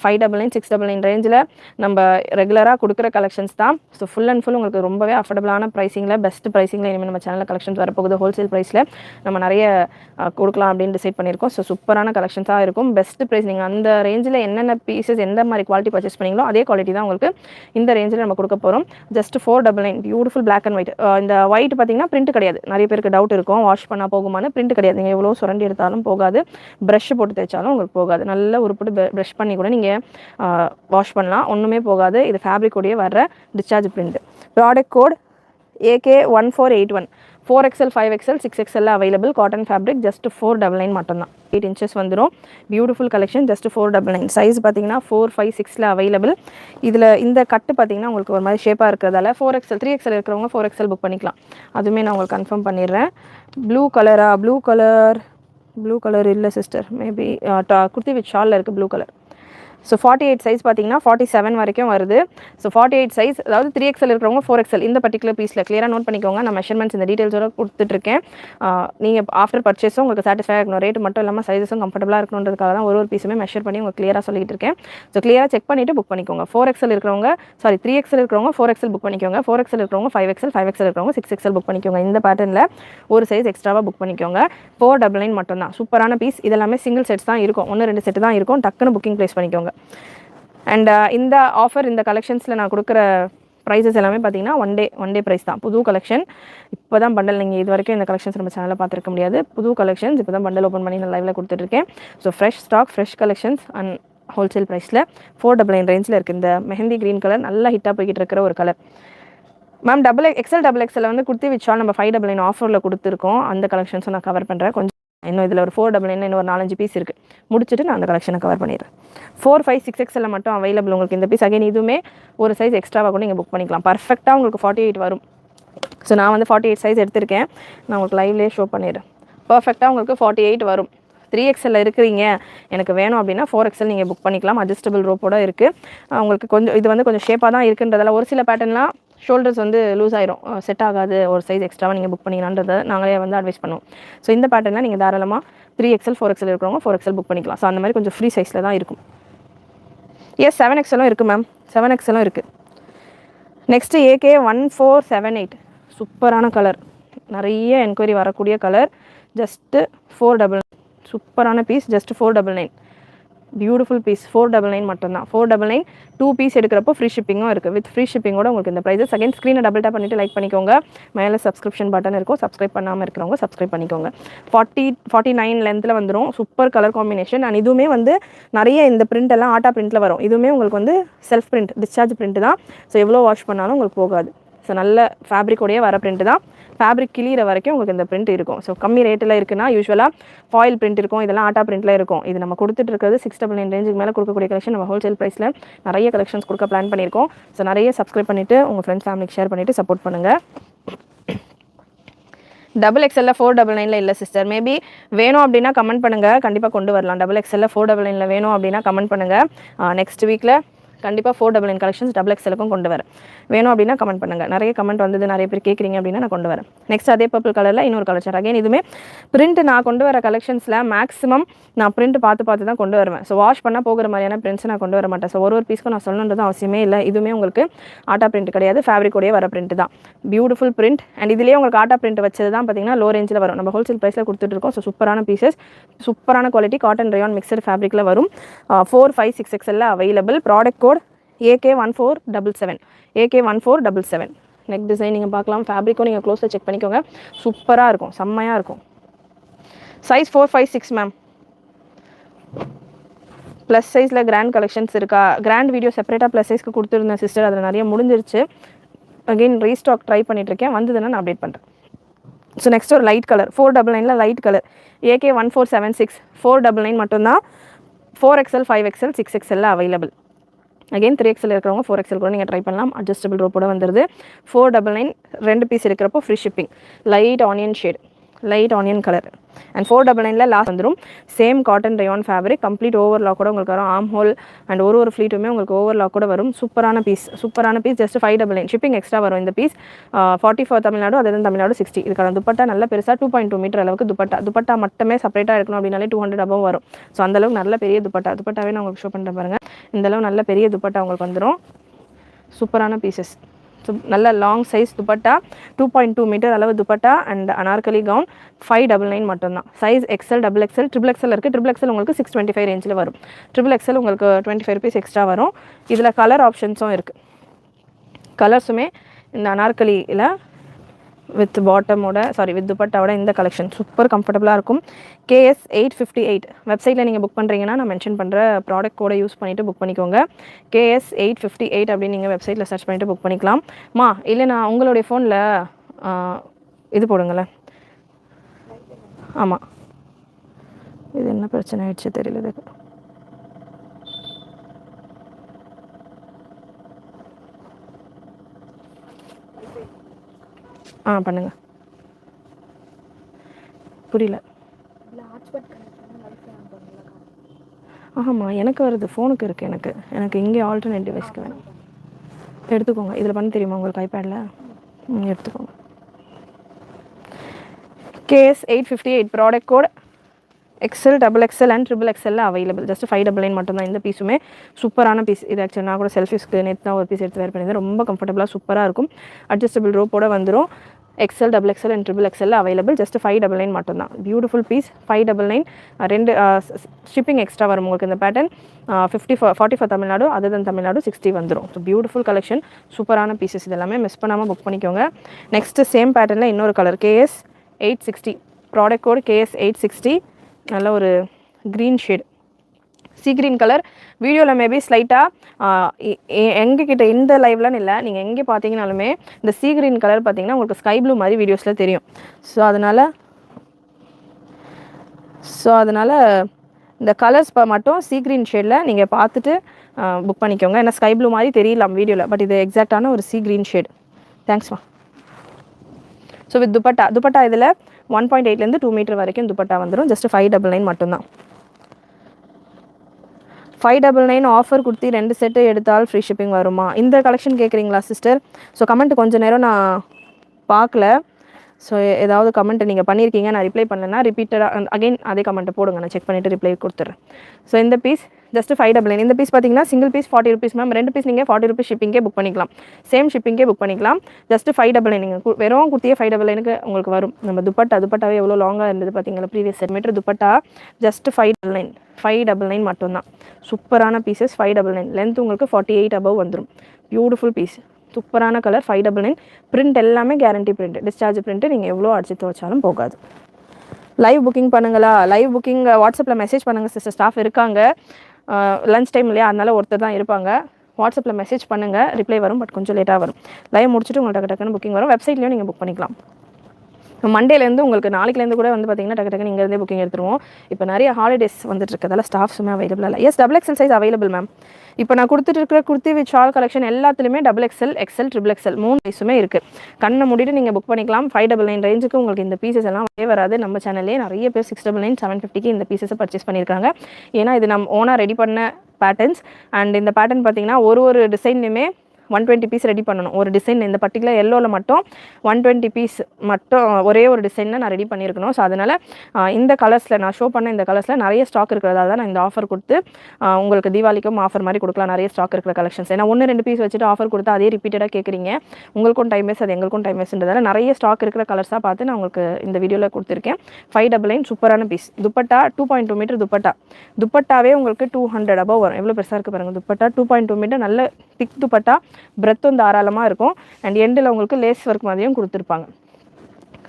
599, 699 ரேஞ்சில் நம்ம ரெகுலராக கொடுக்குற கலெக்ஷன்ஸ் தான். ஸோ ஃபுல் அண்ட் ஃபுல் உங்களுக்கு ரொம்பவே அஃபோர்டபுளான ப்ரைஸிங்கில், பெஸ்ட் ப்ரைஸிங்கில் இனிமேல் நம்ம சேனலில் கலெக்ஷன்ஸ் வரப்போகுது. ஹோல்சேல் ப்ரைஸில் நம்ம நிறைய கொடுக்கலாம் அப்படின்னு டிசைட் பண்ணியிருக்கோம். ஸோ சூப்பரான கலெக்ஷன்ஸாக இருக்கும். Best price. நீங்கள் அந்த ரேஞ்சில் என்னென்ன பீசஸ் எந்த மாதிரி குவாலிட்டி பர்ச்சேஸ் பண்ணீங்களோ அதே குவாலிட்டி தான் உங்களுக்கு இந்த ரேஞ்சில் நம்ம கொடுக்க போகிறோம். Just 499. Beautiful black and white. இந்த ஒயிட் பார்த்தீங்கன்னா பிரிண்ட் கிடையாது. நிறைய பேருக்கு டவுட் இருக்கும், வாஷ் பண்ணால் போகுமான்னு. பிரிண்ட் கிடையாது. நீங்கள் எவ்வளோ சுரண்டி எடுத்தாலும் போகாது. ப்ரஷ் போட்டு தேய்ச்சாலும் உங்களுக்கு போகாது. நல்ல ஒரு ப்ரஷ் பண்ணி கூட நீங்கள் வாஷ் பண்ணலாம், ஒன்றுமே போகாது. இது ஃபேப்ரிக்கோடையே வர்ற discharge print. Product code AK1481. 4XL 5XL 6XL available. Cotton fabric just 499 மட்டும்தான். 8 inches வந்துடும். Beautiful collection just 499. சைஸ் பார்த்தீங்கன்னா 4, 5, 6ல அவைலபிள். இதில் இந்த கட்டு பார்த்தீங்கன்னா உங்களுக்கு ஒரு மாதிரி ஷேப்பாக இருக்கிறதால 4XL 3XL இருக்கிறவங்க 4XL புக் பண்ணிக்கலாம். அதுவுமே நான் உங்களுக்கு கன்ஃபார்ம் பண்ணிடுறேன். ப்ளூ கலர் இல்லை சிஸ்டர், மேபி குர்த்தி வித் ஷாலில் இருக்குது ப்ளூ கலர். ஸோ 48 சைஸ் பார்த்தீங்கன்னா 47 வரைக்கும் வருது. ஸோ 48 சைஸ், அதாவது 3XL இருக்கிறவங்க 4XL இந்த பர்டிகுலர் பீஸில் கிளியராக நோட் பண்ணிக்கோங்க. நான் மெஷர்மெண்ட்ஸ் இந்த டீட்டெயில்ஸோட கொடுத்துட்ருக்கேன். நீங்கள் ஆஃப்டர் பர்ச்சேஸும் உங்களுக்கு சாட்டிஸ்ஃபை ஆகணும். ரேட் மட்டும் இல்லாமல் சைஸஸும் கம்ஃபர்டபுளாக இருக்கணுன்றதுக்காக தான் ஒரு பீஸுமே மெஷர் பண்ணி உங்களுக்கு கிளியராக சொல்லிட்டு இருக்கேன். ஸோ கிளியராக செக் பண்ணிவிட்டு புக் பண்ணிக்கோங்க. 4XL இருக்கிறவங்க 3XL இருக்கிறவங்க 4XL புக் பண்ணிக்கோங்க. 4XL இருக்கிறவங்க 5XL, 5XL இருக்கிறவங்க 6XL புக் பண்ணிக்கோங்க. இந்த பேட்டர்னில் ஒரு சைஸ் எக்ஸ்ட்ராவாக புக் பண்ணிக்கோங்க. 499 மட்டும்தான். சூப்பரான பீஸ். இதெல்லாமே சிங்கிள் செட்ஸ் தான் இருக்கும், 1-2 செட்டு தான் இருக்கும். டக்குன்னு புக்கிங் ப்ளேஸ் பண்ணிக்கோங்க. அண்ட் இந்த ஆஃபர் இந்த கலெக்ஷன்ஸில் நான் கொடுக்குற ப்ரைஸஸ் எல்லாமே பார்த்தீங்கன்னா ஒன் டே ப்ரைஸ் தான். புது கலெக்ஷன் இப்போ தான் பண்டல், நீங்கள் இது வரைக்கும் இந்த கலெக்ஷன்ஸ் நம்ம சேனலில் பார்த்துருக்க முடியாது. புது கலெக்ஷன்ஸ் இப்போ தான் பண்டல் ஓப்பன் பண்ணி நான் லைவில் கொடுத்துட்ருக்கேன். So fresh stock, fresh collections and wholesale ப்ரைஸில் 499 ரேஞ்சில் இருக்குது. இந்த மெஹந்தி க்ரீன் கலர் நல்லா ஹிட்டாக போய்கிட்டு இருக்கிற ஒரு கலர். மேம் XL வந்து குர்த்தி வித் ஷால் நம்ம 599 ஆஃபரில் கொடுத்துருக்கோம். அந்த கலெக்ஷன்ஸும் நான் கவர் பண்ணுறேன். கொஞ்சம் இன்னும் இதில் ஒரு 499 இன்னும் ஒரு 4-5 பீஸ் இருக்குது. முடிச்சுட்டு நான் அந்த கலெக்ஷனை கவர் பண்ணிடுறேன். 4, 5, 6XL மட்டும் அவைலபிள் உங்களுக்கு இந்த பீஸ். அகைன் இதுவுமே ஒரு சைஸ் எக்ஸ்ட்ராவாக கூட நீங்கள் புக் பண்ணிக்கலாம். பர்ஃபெக்டாக உங்களுக்கு 48 வரும். ஸோ நான் வந்து 48 சைஸ் எடுத்திருக்கேன். நான் உங்களுக்கு லைவ்லேயே ஷோ பண்ணிடுறேன். பர்ஃபெக்டாக உங்களுக்கு 48 வரும். 3XL இருக்கிறீங்க, எனக்கு வேணும் அப்படின்னா 4XL நீங்கள் புக் பண்ணிக்கலாம். அட்ஜஸ்டபிள் ரோப்போட இருக்குது. உங்களுக்கு கொஞ்சம் இது வந்து கொஞ்சம் ஷேப்பாக தான் இருக்குன்றதால ஒரு சில பேட்டர்ன்லாம் ஷோல்டர்ஸ் வந்து லூஸ் ஆயிரும், செட் ஆகாது. ஒரு சைஸ் எக்ஸ்ட்ராவாக நீங்கள் புக் பண்ணிக்கலான்றதை நாங்களே வந்து அட்வைஸ் பண்ணுவோம். ஸோ இந்த பேட்டர்னில் நீங்கள் தாராளமாக 3XL 4XL இருக்கிறவங்க 4XL புக் பண்ணிக்கலாம். ஸோ அந்த மாதிரி கொஞ்சம் ஃப்ரீ சைஸில் தான் இருக்கும். 7XL இருக்குது மேம், 7XL இருக்குது. நெக்ஸ்ட்டு AK 1478 சூப்பரான கலர், நிறைய என்கொயரி வரக்கூடிய கலர். ஜஸ்ட்டு 499 சூப்பரான பீஸ். Just 499 beautiful piece. 499 மட்டும்தான். 499 2 பீஸ் எடுக்கிறப்போ ஃப்ரீ ஷிப்பிங்கும் இருக்குது. வித் ஃப்ரீ ஷிப்பிங்கோட உங்களுக்கு இந்த ப்ரைஸஸ். செகண்ட் ஸ்க்ரீனை டபுள் டேப் பண்ணிவிட்டு லைக் பண்ணிக்கோங்க. மேலே சப்ஸ்கிரிப்ஷன் பட்டன் இருக்கும், சப்ஸ்கிரைப் பண்ணாமல் இருக்கிறவங்க சப்ஸ்கிரைப் பண்ணிக்கோங்க. 49 லென்த்தில் வந்துடும். Super colour combination. அண்ட் இதுவுமே வந்து நிறைய இந்த பிரிண்ட் எல்லாம் ஆட்டா பிரிண்ட்டில் வரும். இதுவுமே உங்களுக்கு வந்து செல்ஃப் பிரிண்ட், டிஸ்சார்ஜ் பிரிண்ட் தான். ஸோ எவ்வளோ வாஷ் பண்ணாலும் உங்களுக்கு போகாது. ஸோ நல்ல ஃபேப்ரிக்கோடையே வர பிரிண்ட் தான். ஃபேப்ரிக் கிளியிற வரைக்கும் உங்களுக்கு இந்த பிரிண்ட் இருக்கும். ஸோ கம்மி ரேட்டில் இருக்குன்னா யூஸ்வலாக ஃபாயில் பிரிண்ட் இருக்கும், இதெல்லாம் ஆட்டா பிரிண்ட்டில் இருக்கும். இது நம்ம கொடுத்துட்டு இருக்கிறது 699 ரேஞ்சுக்கு மேலே கொடுக்கக்கூடிய கலெக்ஷன். நம்ம ஹோல்சேல் ப்ரைஸில் நிறைய கலெக்ஷன்ஸ் கொடுக்க பிளான் பண்ணியிருக்கோம். ஸோ நிறைய சப்ஸ்கிரைப் பண்ணிவிட்டு உங்கள் ஃப்ரெண்ட்ஸ் ஃபேமிலிக்கு ஷேர் பண்ணிவிட்டு சப்போர்ட் பண்ணுங்கள். XXL 499 இல்லை சிஸ்டர், மேபி வேணும் அப்படின்னா கமெண்ட் பண்ணுங்கள், கண்டிப்பாக கொண்டு வரலாம். XXL 499 வேணும் அப்படின்னா கமெண்ட் பண்ணுங்கள். நெக்ஸ்ட் வீக்கில் கண்டிப்பாக 499 கலெக்ஷன்ஸ் XXLக்கும் கொண்டு வரேன். வேணும் அப்படின்னா கமெண்ட் பண்ணுங்கள். நிறைய கமெண்ட் வந்தது, நிறைய பேர் கேட்குறீங்க அப்படின்னா நான் கொண்டு வரேன். நெக்ஸ்ட் அதே பர்பிள் கலரில் இன்னொரு கலெக்ஷன். அகைன் இதுவுமே பிரிண்ட் நான் கொண்டு வர கலெக்ஷன்ஸில் மேக்ஸிமம் நான் பிரிண்ட் பார்த்து தான் கொண்டு வருவேன். ஸோ வாஷ் பண்ணால் போகிற மாதிரியான பிரிண்ட்ஸ் நான் கொண்டு வர மாட்டேன். ஸோ ஒரு பீஸ்க்கும் நான் சொல்லணுன்றது அவசியமே இல்லை. இதுவுமே உங்களுக்கு ஆட்டா பிரிண்ட் கிடையாது, ஃபேப்ரிக்கோடையே வர பிரிண்ட் தான். Beautiful print. அண்ட் இதுலேயே உங்களுக்கு ஆட்டா பிரிண்ட் வச்சது தான் பார்த்தீங்கன்னா லோ ரேஞ்சில் வரும். நம்ம ஹோல்சேல் ப்ரைஸில் கொடுத்துட்ருக்கோம். ஸோ சூப்பரான பீசஸ், சூப்பரான குவாலிட்டி, காட்டன் ரயான் மிக்சர் ஃபேப்ரிக்கில் வரும். 4, 5, 6XL available. Product code AK 1477, AK 1477. Neck design நீங்கள் பார்க்கலாம். ஃபேப்ரிக்கும் நீங்கள் க்ளோஸில் செக் பண்ணிக்கோங்க. சூப்பராக இருக்கும், செம்மையாக இருக்கும். Size 4, 5, 6 ma'am. ப்ளஸ் சைஸில் கிராண்ட் கலெக்ஷன்ஸ் இருக்கா? கிராண்ட் வீடியோ செப்பரேட்டாக ப்ளஸ் சைஸ்க்கு கொடுத்துருந்தேன் சிஸ்டர், அதில் நிறைய முடிஞ்சிருச்சு. அகெயின் ரீஸ்டாக் ட்ரை பண்ணிட்டுருக்கேன், வந்ததுன்னா நான் அப்டேட் பண்ணுறேன். ஸோ நெக்ஸ்ட் ஒரு light colour 499 light colour. AK 1476 499 மட்டும்தான். 4XL 5XL 6XL available. Again 3XL இருக்கிறவங்க 4XL கூட நீங்கள் ட்ரை பண்ணலாம். அட்ஜஸ்டபிள் ரோப்போட வந்துடுது. 499 2 பீஸ் இருக்கிறப்போ free shipping. Light onion shade, light onion colour. And 499 last வந்துடும். Same cotton rayon fabric, complete overlock கூட உங்களுக்கு வரும். ஆம் ஹோல் அண்ட் ஒரு ஃப்ளீட்டுமே உங்களுக்கு ஓவர்லாக் கூட வரும். சூப்பரான பீஸ், சூப்பரான பீஸ். ஜஸ்ட் 599 ஷிப்பிங் எக்ஸ்ட்ரா வரும். இந்த பீஸ் 44 தமிழ்நாடு, அது தமிழ்நாடு 60. இதுக்கான துப்பட்டா நல்ல பெருசாக 2.2 மீட்டர் அளவுக்கு துப்பட்டா மட்டுமே செப்பரேட்டாக இருக்கணும் அப்படின்னாலே 200 above வரும். ஸோ அந்தளவுக்கு நல்ல பெரிய துப்பட்டாவே நான் உங்களுக்கு ஷோ பண்ணுறேன் பாருங்கள். இந்தளவு நல்ல பெரிய துப்பட்டா உங்களுக்கு வந்துடும். சூப்பரான பீசஸ். ஸோ நல்ல லாங் சைஸ் துப்பட்டா, 2.2 மீட்டர் அளவு துப்பட்டா அண்ட் அனார்கலி கவுன் 599 மட்டும்தான். சைஸ் XL, XXL, XXL இருக்குது. XXL உங்களுக்கு 625 ரேஞ்சில் வரும். XXL உங்களுக்கு 25 rupees எக்ஸ்ட்ரா வரும். இதில் கலர் ஆப்ஷன்ஸும் இருக்குது. கலர்ஸுமே இந்த அனார்கலியில் வித் பாட்டமோட வித் துப்பட்டாவோட இந்த கலெக்ஷன் சூப்பர் கம்ஃபர்டபுளாக இருக்கும். KS 858 வெப்சைட்டில் நீங்கள் புக் பண்ணுறீங்கன்னா நான் மென்ஷன் பண்ணுற ப்ராடக்ட் கோடை யூஸ் பண்ணிவிட்டு புக் பண்ணிக்கோங்க. KS 858 அப்படின்னு நீங்கள் வெப்சைட்டில் சர்ச் பண்ணிவிட்டு புக் பண்ணிக்கலாம். இல்லை நான் உங்களுடைய ஃபோனில் இது போடுங்களேன். ஆமாம், இது என்ன பிரச்சனை ஆயிடுச்சு தெரியல. இதுக்கு பண்ணுங்க. புரியல. ஆமாம், எனக்கு வருது, ஃபோனுக்கு இருக்குது. எனக்கு இங்கே ஆல்டர்னேட் டிவைஸ்க்கு வேணும். எடுத்துக்கோங்க. இதில் பண்ண தெரியுமா உங்களுக்கு ஐபேடில்? எடுத்துக்கோங்க. KS 858 product code XL, XXL and XXL available. Just 599 மட்டும்தான். இந்த பீஸுமே சூப்பரான பீஸ். இது ஆக்சுவலி நான் கூட செல்ஃபிஸ்க்கு நேற்று தான் ஒரு பீஸ் எடுத்து வேர் பண்ணியிருந்தேன். ரொம்ப கம்ஃபர்டபுளாக சூப்பராக இருக்கும். அட்ஜஸ்டபிள் ரோப்போட வந்துடும். XL, XXL and XXL available. Just 599 மட்டும்தான். Beautiful piece. 599. ரெண்டு ஷிப்பிங் எக்ஸ்ட்ரா வரும் உங்களுக்கு. இந்த pattern 40 for Tamil Nadu, other than Tamil Nadu 60 வந்துடும். ஸோ பியூட்டிஃபுல் கலெக்ஷன், சூப்பரான பீசஸ். இதெல்லாமே மிஸ் பண்ணாமல் புக் பண்ணிக்கோங்க. நெக்ஸ்ட்டு சேம் பேட்டர்னில் இன்னொரு colour KS 860 product code KS 860. நல்ல ஒரு green shade, sea green colour. வீடியோவில் மேபி ஸ்லைட்டாக எங்ககிட்ட இந்த லைவ்லன்னு இல்லை, நீங்கள் எங்கே பார்த்தீங்கனாலுமே இந்த சி க்ரீன் கலர் பார்த்தீங்கன்னா உங்களுக்கு ஸ்கை ப்ளூ மாதிரி வீடியோஸில் தெரியும். ஸோ அதனால் இந்த கலர்ஸ் மட்டும் சி க்ரீன் ஷேடில் நீங்கள் பார்த்துட்டு புக் பண்ணிக்கோங்க. ஏன்னா ஸ்கை ப்ளூ மாதிரி தெரியலாம் வீடியோவில், பட் இது எக்ஸாக்டான ஒரு சி க்ரீன் ஷேட். தேங்க்ஸ்மா. ஸோ வித் துப்பட்டா இதில் 1.8லேருந்து 2 மீட்டர் வரைக்கும் துப்பட்டா வந்துடும். ஜஸ்ட் 599 மட்டும்தான். 599 ஆஃபர் கொடுத்து 2 செட்டு எடுத்தால் ஃப்ரீ ஷிப்பிங் வருமா? இந்த கலெக்ஷன் கேட்குறீங்களா சிஸ்டர்? ஸோ கமெண்ட் கொஞ்சம் நேரம் நான் பார்க்கல. ஸோ ஏதாவது கமெண்ட் நீங்கள் பண்ணியிருக்கீங்க, நான் ரிப்ளை பண்ணலைன்னா ரிப்பீட்டடாக அகைன் அதே கமெண்ட்டை போடுங்க, நான் செக் பண்ணிவிட்டு ரிப்ளை கொடுத்துட்றேன். ஸோ இந்த பீஸ் ஜஸ்ட் 599. இந்த பீஸ் பார்த்தீங்கன்னா single piece 40 rupees ma'am. 2 piece நீங்கள் 40 ருபீஸ் ஷிப்பிங்கே புக் பண்ணிக்கலாம். சேம் ஷிப்பிங்கே புக் பண்ணிக்கலாம். ஜஸ்ட் 599. நீங்கள் வெறும் குர்த்தியே 599க்கு உங்களுக்கு வரும். நம்ம துப்பட்டாவே எவ்வளோ லாங்காக இருந்தது பார்த்தீங்களா previous set metre dupatta. Just 599 மட்டும்தான். சூப்பரான பீசஸ். 599. லென்த் உங்களுக்கு 48 above வந்துடும். பியூட்டிஃபுல் பீஸ், சூப்பரான கலர். 599. பிரிண்ட் எல்லாமே கேரண்டி பிரிண்ட், டிஸ்சார்ஜ் பிரிண்ட். நீங்கள் எவ்வளோ அடிச்சு துவைச்சாலும் போகாது. லைவ் புக்கிங் பண்ணுங்களா? லைவ் புக்கிங் வாட்ஸ்அப்பில் மெசேஜ் பண்ணுங்கள் சிஸ்டர். ஸ்டாஃப் இருக்காங்க, லன்ச் டைம் இல்லையா, அதனால ஒருத்தர் தான் இருப்பாங்க. வாட்ஸ்அப்பில் மெசேஜ் பண்ணுங்கள், ரிப்ளை வரும், பட் கொஞ்சம் லேட்டாக வரும். லைவ் முடிச்சுட்டு உங்களுக்கு டக்குன்னு புக்கிங் வரும். வெப்சைட்லேயும் நீங்கள் புக் பண்ணிக்கலாம். மண்டேலேருந்து உங்களுக்கு நாளைக்குலேருந்து கூட வந்து பார்த்தீங்கன்னா டக்கு இங்கேருந்தே புக்கிங் எடுத்துருவோம். இப்போ நிறைய ஹாலிடேஸ் வந்துட்டு இருக்கிறதால ஸ்டாஃப்ஸுமே அவைலபிள் இல்லை. Yes, XXL size available ma'am. இப்போ நான் கொடுத்துட்டு இருக்கிற குர்த்தி வித் ஷால் கலெக்ஷன் எல்லாத்துலேயுமே XXL, XL, XXL 3 சைஸுமே இருக்குது. கண்ணை மூடிட்டு நீங்கள் புக் பண்ணிக்கலாம். 599 ரேஞ்சுக்கு உங்களுக்கு இந்த பீசஸ் எல்லாம் வராது. நம்ம சேனல்லே நிறைய பேர் 699, 750க்கு இந்த பீசஸை பர்ச்சேஸ் பண்ணியிருக்காங்க. ஏன்னா இது நம்ம ஓனாக ரெடி பண்ண பேட்டர்ன்ஸ். அண்ட் இந்த பேட்டர்ன் பார்த்தீங்கன்னா ஒரு டிசைன்லையுமே 120 பீஸ் ரெடி பண்ணணும். ஒரு டிசைன் இந்த பர்டிகுலர் எல்லோவில் மட்டும் 120 பீஸ் மட்டும் ஒரே ஒரு டிசைனில் நான் ரெடி பண்ணியிருக்கணும். ஸோ அதனால் இந்த கலர்ஸில் நான் ஷோ பண்ண இந்த கலர்ஸில் நிறைய ஸ்டாக் இருக்கிறதால தான் நான் இந்த ஆஃபர் கொடுத்து உங்களுக்கு தீபாவளிக்கும் ஆஃபர் மாதிரி கொடுக்கலாம். நிறைய ஸ்டாக் இருக்கிற கலெக்ஷன்ஸ். ஏன்னா 1-2 பீஸ் வச்சுட்டு ஆஃபர் கொடுத்து அதே ரிப்பீட்டடாக கேட்குறீங்க. உங்களுக்கும் டைம் வேஸ்ட், அது எங்களுக்கும் டைம் வேஸ்ட்ன்றதால நிறைய ஸ்டாக் இருக்கிற கலர்ஸாக பார்த்து நான் உங்களுக்கு இந்த வீடியோவில் கொடுத்துருக்கேன். 599 சூப்பரான பீஸ். துப்பட்டா 2.2 மீட்டர் துப்பட்டாவே உங்களுக்கு 200 above வரும். எவ்வளோ பெருசாக இருக்குது பாருங்கள். துப்பட்டா 2.2 மீட்டர், நல்ல திக் துப்பட்டா, பிரெத்தும் தாராளமாக இருக்கும். அண்ட் எண்டில் உங்களுக்கு லேஸ் ஒர்க் மாதிரியும் கொடுத்துருப்பாங்க.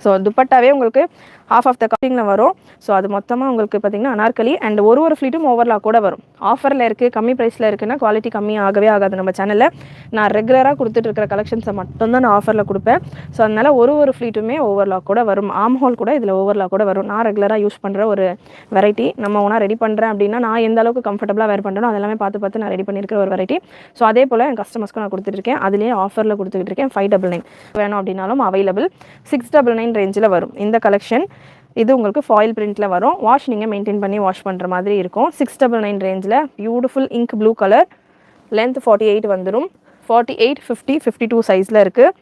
ஸோ துப்பட்டாவே உங்களுக்கு half ஆஃப் த கட்டிங்கில் வரும். ஸோ அது மொத்தமாக உங்களுக்கு பார்த்தீங்கன்னா அனார்கலி. அண்ட் ஒரு ஃப்ளீட்டும் ஓவர்லாக் கூட வரும். ஆஃபரில் இருக்குது, கம்மி ப்ரைஸில் இருக்குன்னா குவாலிட்டி கம்மி ஆகவே ஆகாது. நம்ம சேனலில் நான் ரெகுலராக கொடுத்துட்டு இருக்கிற கலெக்ஷன்ஸை மட்டும்தான் நான் ஆஃபரில் கொடுப்பேன். ஸோ அதனால் ஒரு ஃப்ளீட்டுமே ஓவர்லாக் கூட வரும். ஆம் ஹோல் கூட இதில் ஓவர்லாக் கூட வரும். நான் ரெகுலராக யூஸ் பண்ணுற ஒரு வெரைட்டி. நம்ம ஒன்றா ரெடி பண்ணுறேன் அப்படின்னா நான் எந்த அளவுக்கு கம்ஃபர்டபுளாக வேர் பண்ணுறேனோ அதெல்லாமே பார்த்து நான் ரெடி பண்ணியிருக்கிற ஒரு வெரைட்டி. ஸோ அதே போல் என் கஸ்டமர்ஸ்க்கு நான் கொடுத்துட்ருக்கேன். அதுலேயே ஆஃபரில் கொடுத்துக்கிட்டு இருக்கேன். 599 வேணும் அப்படின்னாலும் அவைலபிள். 699 ரேஞ்சில் வரும் இந்த கலெக்ஷன். இது உங்களுக்கு ஃபாயில் பிரிண்ட்டில் வரும். வாஷ் நீங்கள் மெயின்டைன் பண்ணி வாஷ் பண்ணுற மாதிரி இருக்கும். 699 ரேஞ்சில் beautiful ink blue colour. Length 48 வந்துடும். 48, 50, 52 சைஸில் இருக்குது.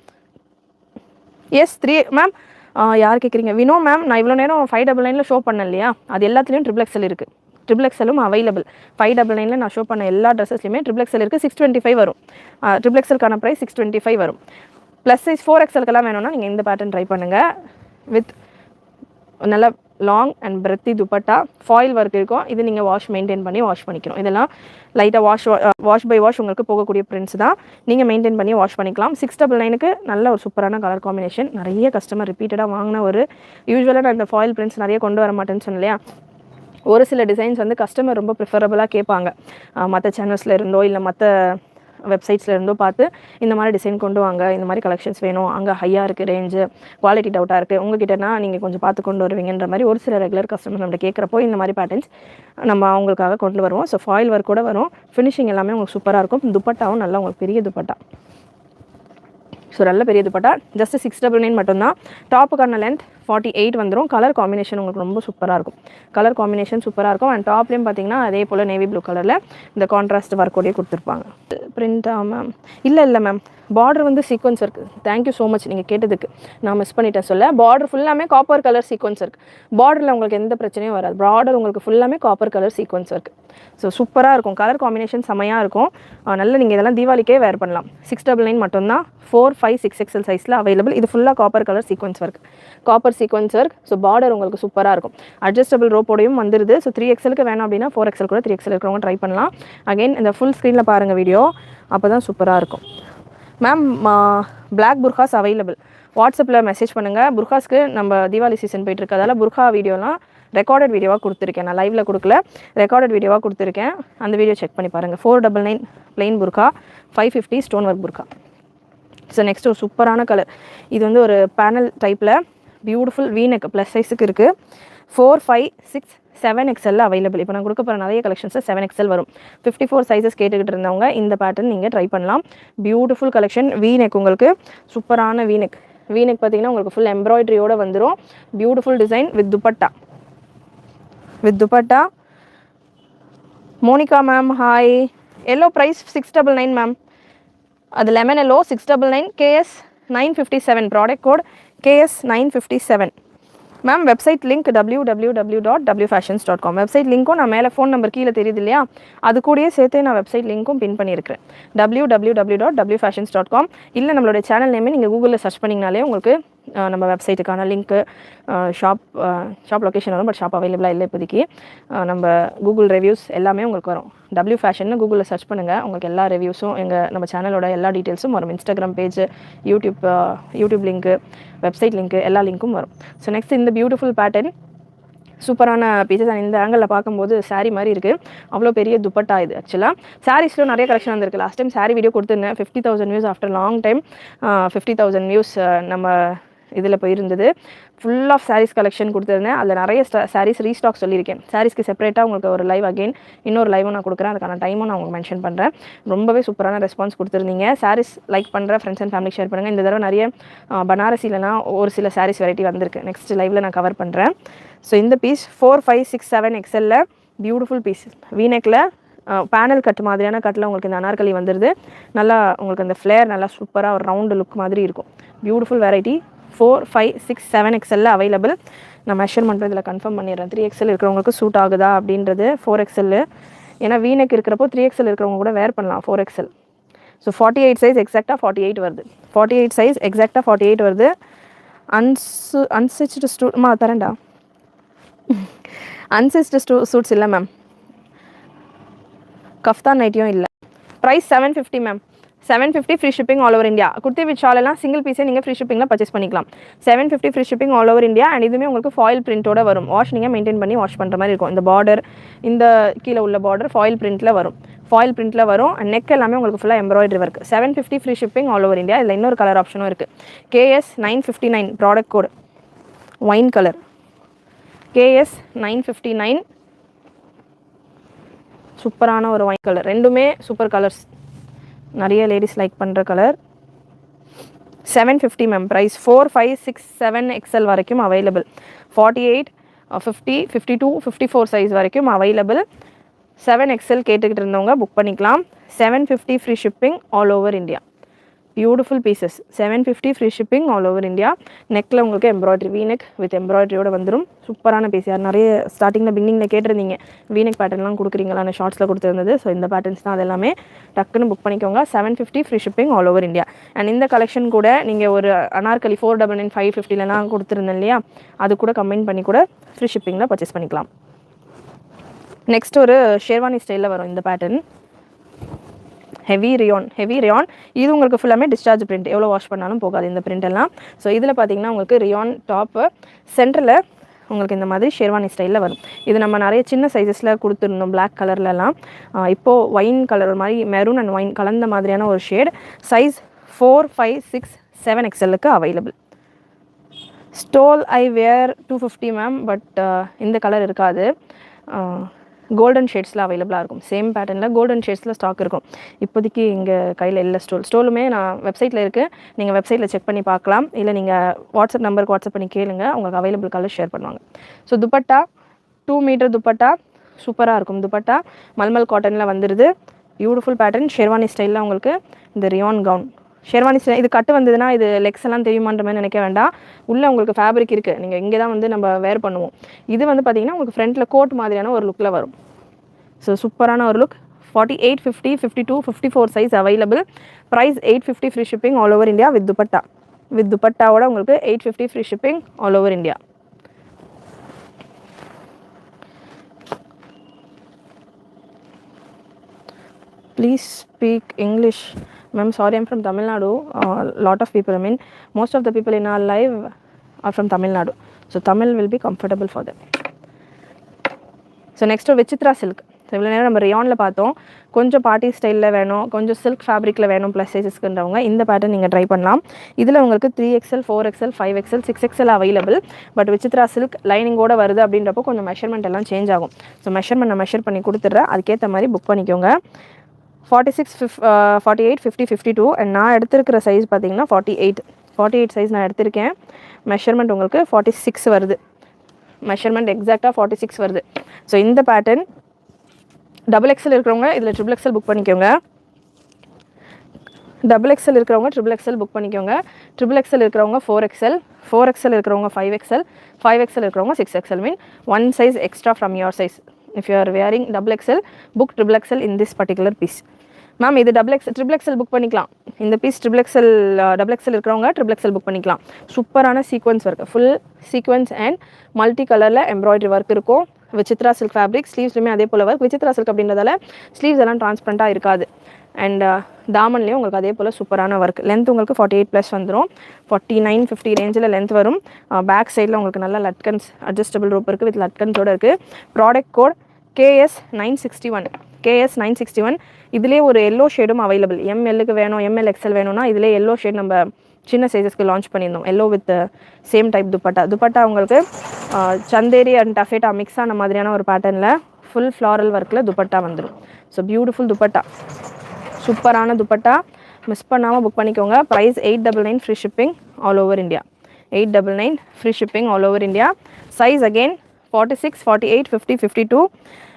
எஸ் 3 மேம். யார் கேட்குறீங்க? வினோ மேம். நான் இவ்வளோ நேரம் 599 ஷோ பண்ணேன் இல்லையா, அது எல்லாத்துலேயும் XXL இருக்குது. XXLும் அவைலபிள். 599 நான் ஷோ பண்ண எல்லா ட்ரெஸ்ஸஸ்லையுமே XXL இருக்குது. 625 வரும். XXLக்கான ப்ரைஸ் 625 வரும். ப்ளஸ் சைஸ் 4XLக்கெல்லாம் வேணும்னா நீங்கள் இந்த பேட்டர்ன் ட்ரை பண்ணுங்கள். வித் நல்ல லாங் அண்ட் பிரெத்தி துப்பட்டா, ஃபாயில் ஒர்க் இருக்கும். இது நீங்கள் மெயின்டைன் பண்ணி வாஷ் பண்ணிக்கணும். இதெல்லாம் லைட்டாக வாஷ் பை வாஷ் உங்களுக்கு போகக்கூடிய பிரிண்ட்ஸ் தான். நீங்கள் மெயின்டைன் பண்ணி வாஷ் பண்ணிக்கலாம். 699க்கு நல்ல ஒரு சூப்பரான கலர் காம்பினேஷன். நிறைய கஸ்டமர் ரிப்பீட்டடாக வாங்கின ஒரு யூஸ்வலாக நான் இந்த ஃபாயில் பிரிண்ட்ஸ் நிறைய கொண்டு வர மாட்டேன்னு சொன்னேன் இல்லையா. ஒரு சில டிசைன்ஸ் வந்து கஸ்டமர் ரொம்ப ப்ரிஃபரபுளாக கேட்பாங்க. மற்ற சேனல்ஸில் இருந்தோ இல்லை மற்ற வெப்சைட்ஸில் இருந்தோ பார்த்து இந்த மாதிரி டிசைன் கொண்டு வாங்க, இந்த மாதிரி கலெக்ஷன்ஸ் வேணும், அங்கே ஹையாக இருக்குது ரேஞ்சு, குவாலிட்டி டவுட்டாக இருக்குது, உங்ககிட்டனா நீங்கள் கொஞ்சம் பார்த்து கொண்டு வருவீங்கன்ற மாதிரி ஒரு சில ரெகுலர் கஸ்டமர் நம்மகிட்ட கேட்குறப்போ இந்த மாதிரி பேட்டர்ன்ஸ் நம்ம அவங்களுக்காக கொண்டு வருவோம். ஸோ ஃபாயில் ஒர்க் கூட வரும், ஃபினிஷிங் எல்லாமே உங்களுக்கு சூப்பராக இருக்கும். துப்பட்டாவும் நல்லா உங்களுக்கு பெரிய துப்பட்டா, ஸோ நல்ல பெரிய துப்பட்டா. ஜஸ்ட் 699 மட்டும்தான். டாப்புக்கான லென்த் 48 வந்துடும். கலர் காம்பினேஷன் உங்களுக்கு ரொம்ப சூப்பராக இருக்கும். கலர் காம்பினேஷன் சூப்பராக இருக்கும். அண்ட் டாப்லேயும் பார்த்தீங்கன்னா அதே போல் நேவி ப்ளூ கலரில் இந்த கான்ட்ராஸ்ட் ஒர்க்கோடையே கொடுத்துருப்பாங்க. பிரிண்டா மேம்? இல்லை மேம், பார்டர் வந்து சீக்வன்ஸ் இருக்குது. தேங்க்யூ ஸோ மச் நீங்கள் கேட்டதுக்கு, நான் மிஸ் பண்ணிட்டேன் சொல்ல. பார்டர் ஃபுல்லாமே காப்பர் கலர் சீக்வன்ஸ் இருக்குது. பார்டரில் உங்களுக்கு எந்த பிரச்சனையும் வராது. பார்டர் உங்களுக்கு ஃபுல்லாமே காப்பர் கலர் சீக்வன்ஸ் இருக்குது. ஸோ சூப்பராக இருக்கும். கலர் காம்பினேஷன் செமையாக இருக்கும். நல்ல நீங்கள் இதெல்லாம் தீபாவளிக்கே வேர் பண்ணலாம். 699 மட்டும்தான். 4, 5, 6XL சைஸில் அவைலபிள். இது ஃபுல்லாக copper colour sequence work, copper sequence work. So border உங்களுக்கு சூப்பராக இருக்கும். அட்ஜஸ்டபிள் ரோப்போடையும் வந்துடுது. ஸோ 3XLக்கு வேணும் அப்படின்னா 4XL கூட 3XL இருக்கிறவங்க ட்ரை பண்ணலாம். அகைன் இந்த ஃபுல் ஸ்க்ரீனில் பாருங்கள் வீடியோ, அப்போ தான் சூப்பராக இருக்கும். Ma'am black புர்காஸ் available. வாட்ஸ்அப்பில் மெசேஜ் பண்ணுங்கள். புர்காஸ்க்கு நம்ம தீபாவளி சீசன் போயிட்டுருக்கு, அதால் புர்கா வீடியோலாம் ரெக்கார்டட் வீடியோவாக கொடுத்துருக்கேன். நான் லைவில் கொடுக்கல, ரெக்கார்டட் வீடியோவாக கொடுத்துருக்கேன். அந்த வீடியோ செக் பண்ணி பாருங்கள். 499 plain burqa, 550 stone work burqa. So next ஒரு சூப்பரான கலர். இது வந்து ஒரு பேனல் டைப்பில் பியூட்டிஃபுல் வீனெக் ப்ளஸ் சைஸுக்கு இருக்குது. 4, 5, 6, 7XL அவைலபிள். இப்போ நான் கொடுக்க போகிற நிறைய கலெக்ஷன்ஸில் 7XL வரும். 54 சைஸஸ் கேட்டுக்கிட்டு இருந்தவங்க இந்த பேட்டர்ன் நீங்கள் ட்ரை பண்ணலாம். Beautiful collection. வீனெக் உங்களுக்கு சூப்பரான வீனெக். வீனெக் பார்த்தீங்கன்னா உங்களுக்கு ஃபுல் எம்ப்ராய்டரியோடு வந்துடும். Beautiful design with dupatta. Monika ma'am hi. Yellow price 699 ma'am. அது lemon yellow 699. KS 957 product code KS 957 ma'am. Website link www.wfashions.com. Website லிங்க்கும் நான் மேலே ஃபோன் நம்பர் கீழே தெரியுது இல்லையா, அது கூடயே சேர்த்து நான் வெப்சைட் லிங்க்கும் பின் பண்ணியிருக்கிறேன். www.wfashions.com. இல்லை நம்மளுடைய சேனல் நேமே நீங்கள் கூகுளில் சர்ச் பண்ணிங்கனாலே உங்களுக்கு நம்ம வெப்சைட்டுக்கான லிங்க்கு, ஷாப் லொக்கேஷன் வரும். பட் ஷாப் அவைலபிளாக இல்லை இப்போதைக்கு. நம்ம கூகுள் ரிவ்யூஸ் எல்லாமே உங்களுக்கு வரும். W ஃபேஷன்னு கூகுளில் சர்ச் பண்ணுங்கள், உங்களுக்கு எல்லா ரிவ்யூஸும் நம்ம சேனலோட எல்லா டீட்டெயில்ஸும் வரும். Instagram page, YouTube link, website link, எல்லா லிங்க்கும் வரும். ஸோ நெக்ஸ்ட் இந்த பியூட்டிஃபுல் பேட்டர்ன் சூப்பரான பீசஸ். இந்த ஆங்கிளில் பார்க்கும்போது சாரீ மாதிரி இருக்குது. அவ்வளோ பெரிய துப்பட்டா இது. ஆக்சுவலாக சாரீஸில் நிறைய கலெக்ஷன் வந்திருக்கு. லாஸ்ட் டைம் சாரீ வீடியோ கொடுத்துருந்தேன். 50,000 views after long time. 50,000 views நம்ம இதில் போயிருந்தது. ஃபுல் ஆஃப் சாரீஸ் கலெக்ஷன் கொடுத்துருந்தேன். அதில் நிறைய சாரீஸ் ரீஸ்டாக் சொல்லியிருக்கேன். சாரீஸ்க்கு செப்பரேட்டாக உங்களுக்கு ஒரு லைவ் அகெயின் இன்னொரு லைவும் நான் கொடுக்குறேன். அதுக்கான டைமும் நான் உங்களுக்கு மென்ஷன் பண்ணுறேன். ரொம்பவே சூப்பரான ரெஸ்பான்ஸ் கொடுத்துருந்தீங்க. சாரீஸ் லைக் பண்ணுற ஃப்ரெண்ட்ஸ் அண்ட் ஃபேமிலி ஷேர் பண்ணுங்கள். இந்த தடவை நிறைய பனாரசிலனா ஒரு சில சாரீஸ் வெரைட்டி வந்திருக்கு. நெக்ஸ்ட் லைவில் நான் கவர் பண்ணுறேன். ஸோ இந்த பீஸ் 4, 5, 6, 7XL பியூட்டிஃபுல் பீஸ். வீனெக்கில் பேனல் கட் மாதிரியான கட்டில் உங்களுக்கு இந்த அனார்கலி வந்துடுது. நல்லா உங்களுக்கு அந்த ஃப்ளேர் நல்லா சூப்பராக ஒரு ரவுண்டு லுக் மாதிரி இருக்கும். Beautiful variety. 4, 5, 6, 7XL available. நான் மெஷர்மெண்ட் இதில் கன்ஃபார்ம் பண்ணிடுறேன். 3XL இருக்கிறவங்களுக்கு சூட் ஆகுதா அப்படின்றது. 4XL ஏன்னா வீனெக் இருக்கிறப்போ 3XL இருக்கிறவங்க கூட வேர் பண்ணலாம் 4XL. ஸோ 48 சைஸ் எக்ஸாக்டாக 48 வருது. 48 சைஸ் எக்ஸாக்டாக 48 வருது. அன்ஸ்டிச்டு ஸ்டூட்மா தரேன்டா. அன்ஸ்டிச்டு சூட்ஸ் இல்லை மேம். கஃப்தான் நைட்டியும் இல்லை. Price 750 ma'am. 750 free shipping all over India. Kurti with shawl எல்லாம் சிங்கிள் பீஸே நீங்கள் ஃப்ரீ ஷிப்பிங்கில் பர்ச்சேஸ் பண்ணிக்கலாம். 750 free shipping all over India. And இதுவுமே உங்களுக்கு ஃபாயில் பிரிண்ட்டோட வரும். வாஷ் நீங்கள் மெயின்டைன் பண்ணி வாஷ் பண்ணுற மாதிரி இருக்கும். இந்த பார்டர், இந்த கீழே உள்ள பார்டர் ஃபாயில் பிரிண்ட்டில் வரும். அண்ட் நெக் எல்லாமே உங்களுக்கு ஃபுல்லாக embroidery work. 750 free shipping all over India. இதில் இன்னொரு கலர் ஆப்ஷனும் இருக்குது. KS 959 product code wine colour. KS 959 சூப்பரான ஒரு ஒயின் கலர். ரெண்டுமே சூப்பர் கலர்ஸ், நிறைய லேடிஸ் லைக் பண்ணுற கலர். 750 ma'am price. 4, 5, 6, 7XL வரைக்கும் அவைலபிள். 48, 50, 52, 54 சைஸ் வரைக்கும் அவைலபிள். 7XL கேட்டுக்கிட்டு இருந்தவங்க புக் பண்ணிக்கலாம். 750 free shipping all over India. Beautiful pieces. 750 free shipping all over India. நெக்கில் உங்களுக்கு எம்ப்ராய்டரி, வீனெக் வித் எம்ப்ராய்டரியோட வந்துடும். சூப்பரான பீஸ். யார் நிறைய ஸ்டார்டிங்கில் பிகினிங்கில் கேட்டிருந்தீங்க வீனெக் பேட்டர்ன்லாம் கொடுக்குறீங்களான்னு ஷார்ட்ஸில் கொடுத்துருந்தது. ஸோ இந்த பேட்டர்ன்ஸ் தான். அது எல்லாமே டக்குன்னு புக் பண்ணிக்கோங்க. 750 free shipping all over India. And இந்த கலெக்ஷன் கூட நீங்கள் ஒரு அனார்கலி 499 550 கொடுத்துருந்தேன் இல்லையா, அது கூட கம்பைன் பண்ணி கூட ஃப்ரீ ஷிப்பிங்கில் பர்ச்சேஸ் பண்ணிக்கலாம். நெக்ஸ்ட் ஒரு ஷேர்வானி ஸ்டைலில் வரும் இந்த பேட்டர்ன். Heavy Ryan. இது உங்களுக்கு ஃபுல்லாமே டிஸ்சார்ஜ் பிரிண்ட். எவ்வளோ வாஷ் பண்ணாலும் போகாது இந்த பிரிண்ட் எல்லாம். ஸோ இதில் பார்த்தீங்கன்னா உங்களுக்கு ரியான் டாப்பு, சென்டரில் உங்களுக்கு இந்த மாதிரி ஷெர்வானி ஸ்டைலில் வரும். இது நம்ம நிறைய சின்ன சைஸஸில் கொடுத்துருந்தோம் பிளாக் கலர்லலாம். இப்போது ஒயின் கலர் மாதிரி மெரூன் அண்ட் ஒயின் கலந்த மாதிரியான ஒரு ஷேட். சைஸ் 4, 5, 6, 7 எக்ஸ்எல்லுக்கு available. Stole I wear 250 ma'am. But இந்த கலர் இருக்காது. கோல்டன் ஷேட்ஸில் அவைலபிளாக இருக்கும். சேம் பேட்டர்னில் கோல்டன் ஷேட்ஸில் ஸ்டாக் இருக்கும். இப்போதைக்கு எங்கள் கையில் இல்லை ஸ்டோலுமே நான் வெப்சைட்டில் இருக்குது. நீங்கள் வெப்சைட்டில் செக் பண்ணி பார்க்கலாம். இல்லை நீங்கள் வாட்ஸ்அப் நம்பருக்கு வாட்ஸ்அப் பண்ணி கேளுங்க, உங்களுக்கு அவைலபிள் கலர் ஷேர் பண்ணுவாங்க. ஸோ துப்பட்டா 2 மீட்டர் துப்பட்டா சூப்பராக இருக்கும். துப்பட்டா மல்மல் காட்டனில் வந்துடுது. பியூட்டிஃபுல் பேட்டர்ன் ஷெர்வானி ஸ்டைலில் உங்களுக்கு இந்த ரியான் கவுன் ஷெர்வானி ஸ்டைல். இது கட்டு வந்ததுன்னா இது லெக்ஸ் எல்லாம் தெரியுமான்ற மாதிரி நினைக்க வேண்டாம். உள்ளே உங்களுக்கு ஃபேப்ரிக் இருக்குது. நீங்கள் இங்கே தான் வந்து நம்ம வேர் பண்ணுவோம். இது வந்து பார்த்தீங்கன்னா உங்களுக்கு ஃப்ரண்ட்டில் கோட் மாதிரியான ஒரு லுக்கில் வரும். ஸோ சூப்பரான ஒரு look. 48, 50, 52, 54 size available. Price 850 free shipping all over India with dupatta. With துப்பட்டாவோட உங்களுக்கு 850 free shipping all over India. Please speak English. Ma'am, sorry, I'm from Tamil Nadu. Lot of people, I mean, most of the people in our live are from Tamil Nadu. So Tamil will be comfortable for them. So next Vichitra silk. So இவ்வளோ நேரம் நம்ம ரியானில் பார்த்தோம். கொஞ்சம் party ஸ்டைலில் வேணும், கொஞ்சம் silk ஃபேப்ரிக்கில் வேணும் plus சைஸஸ்க்குன்றவங்க இந்த பேட்டர்ன் நீங்கள் ட்ரை பண்ணலாம். இதில் உங்களுக்கு 3XL, 4XL, 5XL, 6XL available. But Vichitra silk லைனிங்கோடு வருது அப்படின்றப்போ கொஞ்சம் மெஷர்மெண்ட் எல்லாம் சேஞ்ச் ஆகும். ஸோ மெஷர்மெண்ட் நான் மெஷர் பண்ணி கொடுத்துட்றேன். அதுக்கேற்ற மாதிரி புக் பண்ணிக்கோங்க. 46, 48, 50, 52 அண்ட் நான் எடுத்திருக்கிற சைஸ் பார்த்தீங்கன்னா 48 சைஸ் நான் எடுத்திருக்கேன். மெஷர்மெண்ட் உங்களுக்கு 46 வருது. மெஷர்மெண்ட் எக்ஸாக்டாக 46 வருது. ஸோ இந்த பேட்டர்ன் XXL இருக்கிறவங்க இதில் XXL புக் பண்ணிக்கோங்க. XXL இருக்கிறவங்க XXL புக் பண்ணிக்கோங்க. XXL இருக்கிறவங்க 4XL, 4XL இருக்கிறவங்க 5XL, 5XL இருக்கிறவங்க 6XL. Mean 1 size extra from your size. If you are wearing XXL, book XXL in this particular piece. Ma'am இது XXL book பண்ணிக்கலாம். இந்த piece XXL இருக்கிறவங்க XXL book பண்ணிக்கலாம். சூப்பரான sequins work, full sequins and multi கலரில் embroidery work இருக்கும். Vichitra silk fabric. ஸ்லீவ்ஸ்லையுமே அதே போல் ஒர்க். விசித்ரா சில்க் அப்படின்றதால ஸ்லீவ்ஸ் எல்லாம் டிரான்ஸ்பரண்ட்டாக இருக்காது. அண்ட் தாமன்லேயும் உங்களுக்கு அதே போல் சூப்பரான ஒர்க். லென்த் உங்களுக்கு 48+ வந்துடும். 49, 50 ரேஞ்சில் லென்த் வரும். பேக் சைடில் உங்களுக்கு நல்ல லட்கன்ஸ் அட்ஜஸ்டபிள் ரோப் இருக்குது வித் லட்கன்ஸோடு இருக்குது. Product code KS961. இதிலே ஒரு எல்லோ ஷேடும் அவைலபிள். MLக்கு வேணும், ML XL வேணும்னா இதிலே எல்லோ ஷேட் நம்ம சின்ன சைஸஸ்க்கு லான்ச் பண்ணியிருந்தோம். Yellow with same type dupatta உங்களுக்கு சந்தேரி அண்ட் டஃபேட்டா மிக்ஸ் ஆன மாதிரியான ஒரு பேட்டர்னில் ஃபுல் ஃப்ளாரல் ஒர்க்கில் துப்பட்டா வந்துடும். ஸோ பியூட்டிஃபுல் துப்பட்டா, சூப்பரான துப்பட்டா. மிஸ் பண்ணாமல் புக் பண்ணிக்கோங்க. Price 899 free shipping all over India. 899 free shipping all over India. Size again 46, 48, 50, 52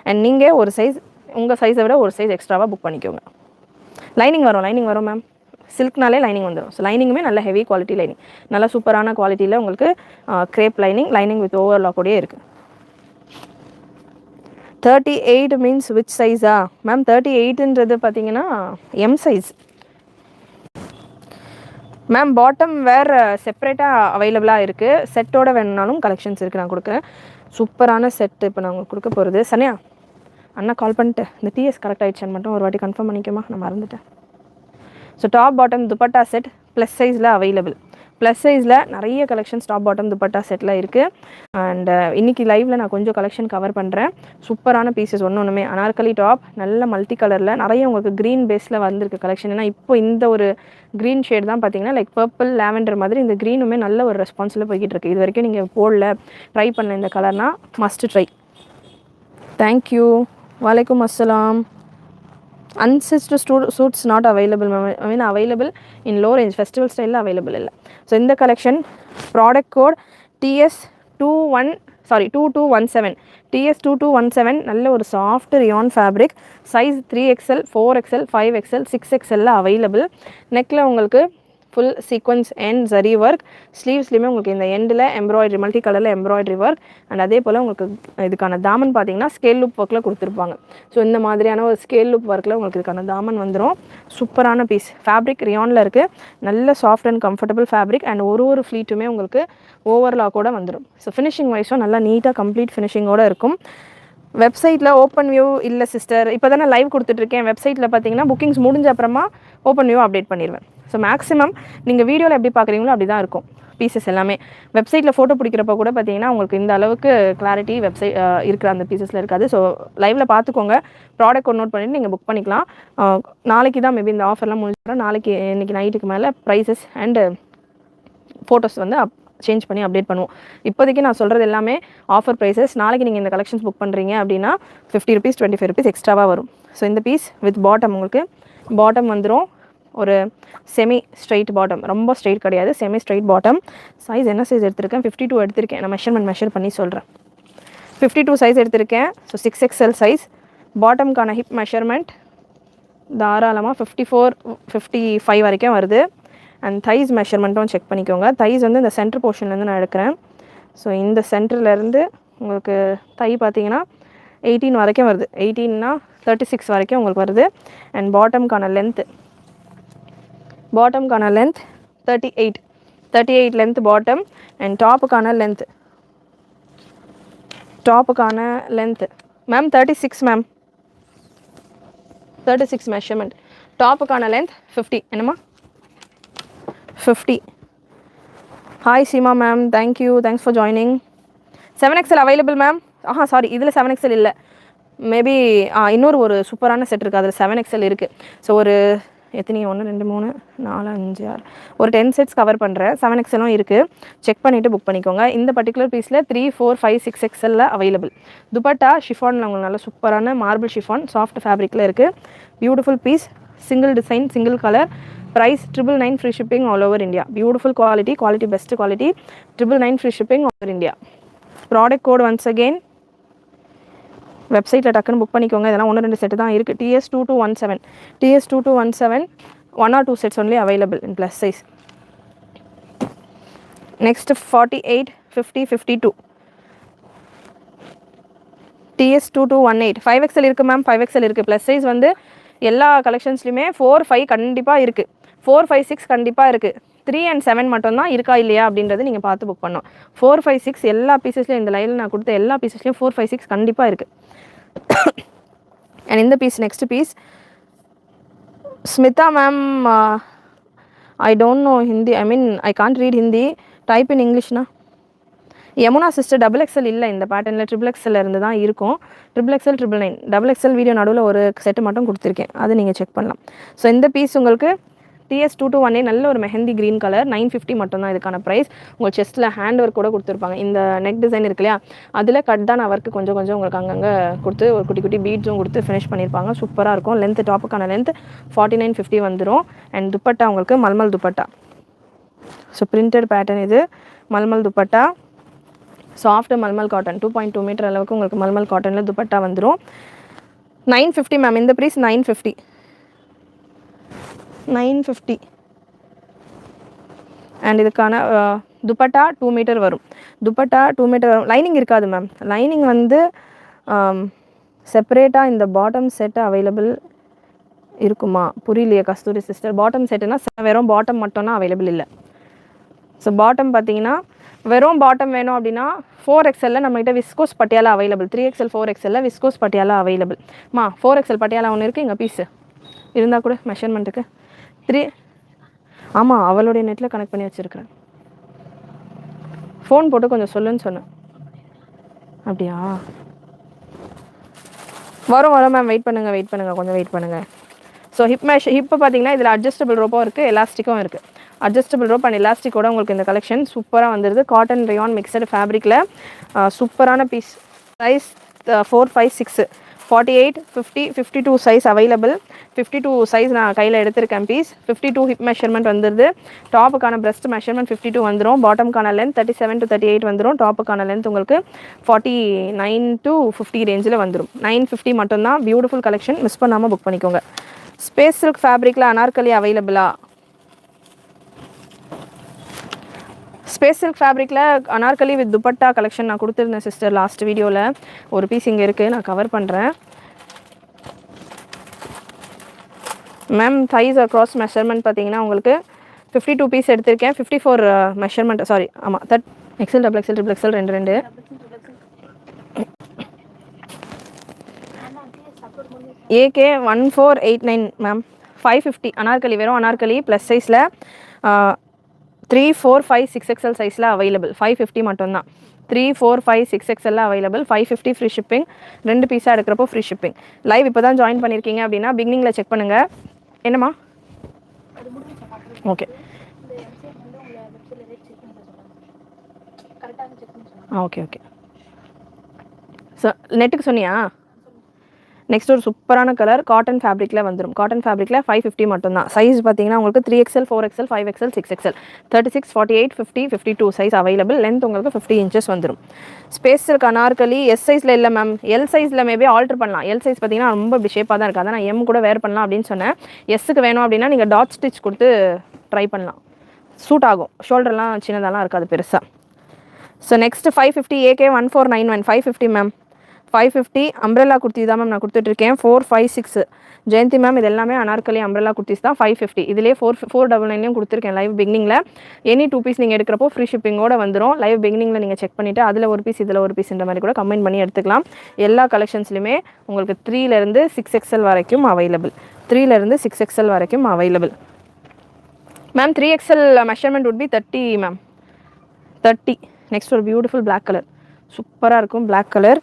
and நீங்கள் ஒரு சைஸ் உங்கள் சைஸை விட ஒரு சைஸ் எக்ஸ்ட்ராவாக புக் பண்ணிக்கோங்க. லைனிங் வரும் மேம். சில்க்னாலே லைனிங் வந்துடும். ஸோ லைனிங்குமே நல்ல ஹெவி குவாலிட்டி லைனிங், நல்ல சூப்பரான குவாலிட்டியில் உங்களுக்கு கிரேப் லைனிங் வித் ஓவர்லாக்கோடயே இருக்குது. 38 மீன்ஸ் விச் சைஸா மேம்? 38ன்றது பார்த்தீங்கன்னா எம் சைஸ் மேம். பாட்டம் வேர் செப்பரேட்டாக அவைலபிளாக இருக்குது. செட்டோட வேணுனாலும் கலெக்ஷன்ஸ் இருக்குது. நான் கொடுக்குறேன் சூப்பரான செட்டு. இப்போ நான் உங்களுக்கு கொடுக்க போகிறது சனியா அண்ணா கால் பண்ணிட்டு இந்த TS கரெக்ட் ஆகிடுச்சான்னு மட்டும் ஒரு வாட்டி கன்ஃபார்ம் பண்ணிக்கோமா, நான் மறந்துட்டேன். So top bottom dupatta set plus சைஸில் அவைலபிள். ப்ளஸ் சைஸில் நிறைய collections top bottom dupatta settle இருக்குது. அண்ட் இன்றைக்கி லைவில் நான் கொஞ்சம் கலெக்ஷன் கவர் பண்ணுறேன். சூப்பரான பீசஸ் ஒன்றுமே. அனார்கலி டாப் நல்ல மல்டி கலரில் நிறைய உங்களுக்கு க்ரீன் பேஸில் வந்திருக்கு கலெக்ஷன். ஏன்னா இப்போ இந்த ஒரு க்ரீன் ஷேட் தான் பார்த்தீங்கன்னா லைக் பர்பிள் லாவெண்டர் மாதிரி இந்த க்ரீனுமே நல்ல ஒரு ரெஸ்பான்ஸில் போய்கிட்டு இருக்குது. இது வரைக்கும் நீங்கள் போடல, ட்ரை பண்ணல இந்த கலர்னால் மஸ்ட் ட்ரை. தேங்க்யூ. வலைக்கும் அஸ்ஸலாம். Unstitched suits not available, I mean available in low range festival style available illa. So in the collection product code TS2217 TS2217 நல்ல ஒரு soft rayon fabric. Size 3XL, 4XL, 5XL, 6XL available. நெக்கில் உங்களுக்கு full sequins and zari work. ஸ்லீவ்ஸ்லையுமே உங்களுக்கு இந்த எண்டில் embroidery multi கலரில் embroidery work. And அதே போல் உங்களுக்கு இதுக்கான தாமன் பார்த்தீங்கன்னா ஸ்கேல் லூப் ஒர்க்கில் கொடுத்துருப்பாங்க. ஸோ இந்த மாதிரியான ஒரு ஸ்கேல் லூப் ஒர்க்கில் உங்களுக்கு இதுக்கான தாமன் வந்துடும். சூப்பரான பீஸ். ஃபேப்ரிக் ரியானில் இருக்குது. நல்ல soft and comfortable fabric. And ஒரு ஃப்ளீட்டுமே உங்களுக்கு ஓவர்லாக்கோட வந்துடும். ஸோ ஃபினிஷிங் வைஸும் நல்லா நீட்டாக கம்ப்ளீட் ஃபினிஷிங்கோடு இருக்கும். வெப்சைட்டில் ஓப்பன் வியூ இல்லை சிஸ்டர், இப்போ தானே லைவ் கொடுத்துட்ருக்கேன். வெப்சைட்டில் பார்த்தீங்கன்னா புக்கிங்ஸ் முடிஞ்ச அப்புறமா ஓப்பன் வியூ அப்டேட் பண்ணிடுவேன். ஸோ மேக்ஸிமம் நீங்கள் வீடியோவில் எப்படி பார்க்குறீங்களோ அப்படி தான் இருக்கும். பீசஸ் எல்லாமே. வெப்சைட்டில் ஃபோட்டோ பிடிக்கிறப்ப கூட பார்த்தீங்கன்னா உங்களுக்கு இந்த அளவுக்கு கிளாரிட்டி வெப்சைட் இருக்கிற அந்த பீசஸில் இருக்காது. ஸோ லைவில் பார்த்துக்கோங்க. ப்ராடக்ட் கோட் நோட் பண்ணிவிட்டு நீங்கள் புக் பண்ணிக்கலாம். நாளைக்கு தான் மேபி இந்த ஆஃபர்லாம் முடிஞ்சிடும். நாளைக்கு இன்றைக்கி நைட்டுக்கு மேலே ப்ரைஸஸ் அண்டு ஃபோட்டோஸ் வந்து சேஞ்ச் பண்ணி அப்டேட் பண்ணுவோம். இப்போதைக்கு நான் சொல்கிறது எல்லாமே ஆஃபர் ப்ரைஸஸ். நாளைக்கு நீங்கள் இந்த கலெக்ஷன்ஸ் புக் பண்ணுறீங்க அப்படின்னா 50 rupees 25 rupees எக்ஸ்ட்ராவாக வரும். ஸோ இந்த பீஸ் வித் பாட்டம் உங்களுக்கு பாட்டம் வந்துடும் ஒரு செமி ஸ்ட்ரைட் பாட்டம், ரொம்ப ஸ்ட்ரைட் கிடையாது, செமி ஸ்ட்ரைட் பாட்டம். சைஸ் என்ன சைஸ் எடுத்திருக்கேன்? 52 எடுத்திருக்கேன். நான் மெஷர் பண்ணி சொல்கிறேன். 52 சைஸ் எடுத்திருக்கேன். So 6XL size. பாட்டம்கான ஹிப் மெஷர்மெண்ட் தாராளமாக 54 55 வரைக்கும் வருது. அண்ட் தைஸ் மெஷர்மெண்ட்டும் செக் பண்ணிக்கோங்க. தைஸ் வந்து இந்த சென்டர் போர்ஷன்லேருந்து நான் எடுக்கிறேன். ஸோ இந்த சென்டர்லேருந்து உங்களுக்கு தை பார்த்தீங்கன்னா 18 வரைக்கும் வருது. 18னா 36 வரைக்கும் உங்களுக்கு வருது. அண்ட் பாட்டம்கான லென்த் 38 லென்த் பாட்டம். அண்ட் டாப்புக்கான லென்த் மேம் 36 மேம், 36 மெஷர்மெண்ட். டாப்புக்கான லென்த் 50. என்னம்மா 50. Hi Seema ma'am, thanks for joining. 7XL available ma'am. Sorry, இதில் 7XL இல்லை. மேபி இன்னொரு ஒரு சூப்பரான செட் இருக்குது, அதில் 7XL இருக்குது. ஸோ ஒரு எத்தனை 1 2 3 4 5 6 ஒரு 10 செட்ஸ் கவர் பண்ணுறேன். 7XLம் இருக்குது. செக் பண்ணிவிட்டு புக் பண்ணிக்கோங்க. இந்த பர்டிகுலர் பீஸில் 3 4 5 6XL அவைலபிள். துப்பட்டா ஷிஃபானில் உங்களுக்கு நல்ல சூப்பரான மார்பிள் ஷிஃபான் சாஃப்ட் ஃபேப்ரிக்கில் இருக்குது. Beautiful piece, single design, single colour. Price 999 free shipping all over India. Beautiful quality best quality. 999 free shipping all over India. Product code once again வெப்சைட்டில் டக்குன்னு book பண்ணிக்கோங்க. இதெல்லாம் 1-2 set தான் இருக்குது. TS2217 1 or 2 sets only available in plus size. Next 48 50 52 TS2218 5XL இருக்குது ma'am. 5XL இருக்குது. Plus size வந்து எல்லா கலெக்ஷன்ஸ்லையுமே 4 5 கண்டிப்பாக இருக்குது. 4 5 6 கண்டிப்பாக இருக்குது. 3 and 7 மட்டும்தான் இருக்கா இல்லையா அப்படின்றது நீங்கள் பார்த்து புக் பண்ணோம். 4 5 6 எல்லா பீசஸ்லையும் இந்த லைனில் நான் கொடுத்த எல்லா பீசஸ்லையும் 4 5 6 கண்டிப்பாக இருக்குது. அண்ட் இந்த piece next piece Smitha ma'am, I don't know Hindi, I can't read Hindi, type in இங்கிலீஷ்னா. யமுனா சிஸ்டர் XXL இல்லை இந்த பேட்டர்னில், XXL இருந்து தான் இருக்கும். XXL 999 XXL வீடியோ நடுவில் ஒரு செட்டு மட்டும் கொடுத்துருக்கேன், அது நீங்கள் செக் பண்ணலாம். ஸோ இந்த பீஸ் உங்களுக்கு TS2218 நல்ல ஒரு மெஹந்தி க்ரீன் கலர் 950 மட்டும்தான் இதுக்கான ப்ரைஸ். உங்கள் செஸ்ட்டில் ஹேண்ட் ஒர்க் கூட கொடுத்துருப்பாங்க. இந்த நெக் டிசைன் இருக்கு இல்லையா, அதில் கட் தான் ஒர்க்கு கொஞ்சம் உங்களுக்கு அங்கங்கே கொடுத்து ஒரு குட்டி பீட்ஸும் கொடுத்து ஃபினிஷ் பண்ணியிருப்பாங்க. சூப்பராக இருக்கும். லென்த் டாப்புக்கான லென்த் 4950 வந்துடும். அண்ட் துப்பட்டா உங்களுக்கு mulmul dupatta. So printed pattern இது. Mulmul dupatta, soft mulmul cotton 2.2 metre அளவுக்கு உங்களுக்கு மல்மல் காட்டனில் துப்பட்டா வந்துடும். 950 மேம். இந்த ப்ரைஸ் 950 அண்ட் இதுக்கான துப்பட்டா 2 மீட்டர் வரும். லைனிங் இருக்காது மேம். லைனிங் வந்து செப்பரேட்டாக இந்த பாட்டம் செட்டு அவைலபிள் இருக்குமா? புரியலையே கஸ்தூரி சிஸ்டர். பாட்டம் செட்டுனா வெறும் பாட்டம் மட்டும்னா அவைலபிள் இல்லை. ஸோ பாட்டம் பார்த்தீங்கன்னா வெறும் பாட்டம் வேணும் அப்படின்னா 4XL நம்மகிட்ட viscose Patiala available. 3XL 4XL viscose Patiala available. 4XL Patiala ஒன்று இருக்குது. எங்கள் பீஸு இருந்தால் கூட மெஷர்மெண்ட்டுக்கு 3. ஆமாம், அவளுடைய நெட்டில் கனெக்ட் பண்ணி வச்சுருக்கிறேன். ஃபோன் போட்டு கொஞ்சம் சொல்லுன்னு சொன்னேன். அப்படியா? வரும் மேம். வெயிட் பண்ணுங்கள் கொஞ்சம் வெயிட் பண்ணுங்கள். ஸோ ஹிப்பு பார்த்தீங்கன்னா இதில் அட்ஜஸ்டபிள் ரோப்பும் இருக்குது, எலாஸ்டிக்கும் இருக்குது. அட்ஜஸ்டபிள் ரோப் அண்ட் எலாஸ்டிக்கோட உங்களுக்கு இந்த கலெக்ஷன் சூப்பராக வந்துடுது. காட்டன் ரயான் மிக்சடு ஃபேப்ரிக்கில் சூப்பரான piece. Price 4 5 6 48 50 52 size available. 52 size நான் கையில் எடுத்திருக்கேன் பீஸ். 52 ஹிப் மெஷர்மெண்ட் வந்துடுது. டாப்புக்கான பிரஸ்ட் மெஷர்மெண்ட் 52 வந்துடும். பாட்டம்கான லென்த் 37 to 38 வந்துடும். டாப்புக்கான லென்த் உங்களுக்கு 49 to 50 ரேஞ்சில் வந்துடும். 950 மட்டும்தான். பியூட்டிஃபுல் கலெக்ஷன், மிஸ் பண்ணாமல் புக் பண்ணிக்கோங்க. ஸ்பேஸ் சில்க் ஃபேப்ரிக்கில் அனார்கலி அவைலபிளா? ஸ்பேஸ் சில்க் ஃபேப்ரிக்கில் அனார்கலி வித் துப்பட்டா கலெக்ஷன் நான் கொடுத்துருந்தேன் சிஸ்டர் லாஸ்ட் வீடியோவில். ஒரு பீஸ் இங்கே இருக்குது, நான் கவர் பண்ணுறேன். மேம் தைஸ் அக்ராஸ் மெஷர்மெண்ட் பார்த்தீங்கன்னா உங்களுக்கு 52 பீஸ் எடுத்திருக்கேன். 54 மெஷர்மெண்ட், சாரி ஆமாம், XL XXL XXL 2 AK 1489 ma'am. 550 Anarkali, வெறும் அனார்கலி ப்ளஸ் சைஸில் 3, 4, 5, 6XL சைஸில் அவைலபிள் 550 மட்டும்தான். 3, 4, 5, 6XL அவைலபிள் 550 ஃப்ரீ ஷிப்பிங். 2 பீஸாக எடுக்கிறப்போ ஃப்ரீ ஷிப்பிங். லைவ் இப்போ தான் ஜாயின் பண்ணியிருக்கீங்க அப்படின்னா பிகினிங்கில் செக் பண்ணுங்கள். என்னம்மா? Okay okay okay. ஸோ நெட்டுக்கு சொன்னியா? நெக்ஸ்ட் ஒரு சூப்பரான கலர் காட்டன் ஃபேப்ரிக்கில் வந்துடும். காட்டன் ஃபேப்ரிக்கில் 550 மட்டும்தான். சைஸ் பார்த்தீங்கன்னா உங்களுக்கு 3XL 4XL 5XL 6XL 36 48 50 52 size available. Length உங்களுக்கு 50 inches வந்துடும். ஸ்பேஸ் இருக்க அனார்கலி எஸ் சைஸில் இல்லை மேம். எல் சைஸில் மேபி ஆல்டர் பண்ணலாம். எல் சைஸ் பார்த்தீங்கன்னா ரொம்ப இப்படி ஷேப்பாக தான் இருக்குது. அதான் நான் எம் கூட வேர் பண்ணலாம் அப்படின்னு சொன்னேன். எஸ்ஸுக்கு வேணும் அப்படின்னா நீங்கள் டாட் ஸ்டிச் கொடுத்து ட்ரை பண்ணலாம். சூட் ஆகும். ஷோல்டர்லாம் சின்னதெல்லாம் இருக்காது பெருசாக. So next 550 AK 1491 550 ma'am. 550 umbrella kurti தான் மேம் நான் கொடுத்துட்ருக்கேன். 4, 5, 6 ஜெயந்தி மேம் இது எல்லாமே அனார்கலி அம்ப்ரெல்லா குர்த்திஸ் தான். 550 இதிலே 499 கொடுத்துருக்கேன் லைவ் பிகினிங்கில். எனி 2 பீஸ் நீங்கள் எடுக்கிறப்போ ஃப்ரீ ஷிப்பிங்கோட வந்துடும். லைவ் பிகினிங்கில் நீங்கள் செக் பண்ணிவிட்டு அதில் ஒரு பீஸ் இதில் ஒரு பீஸ்ன்ற மாதிரி கூட கம்பைன் பண்ணி எடுத்துக்கலாம். எல்லா கலெக்ஷன்ஸ்லையுமே உங்களுக்கு 3லேருந்து 6XL வரைக்கும் அவைலபிள். 3லேருந்து 6XL வரைக்கும் available ma'am. 3XL measurement would be 30 ma'am. 30. Next ஒரு பியூட்டிஃபுல் பிளாக் கலர் சூப்பராக இருக்கும். பிளாக் கலர்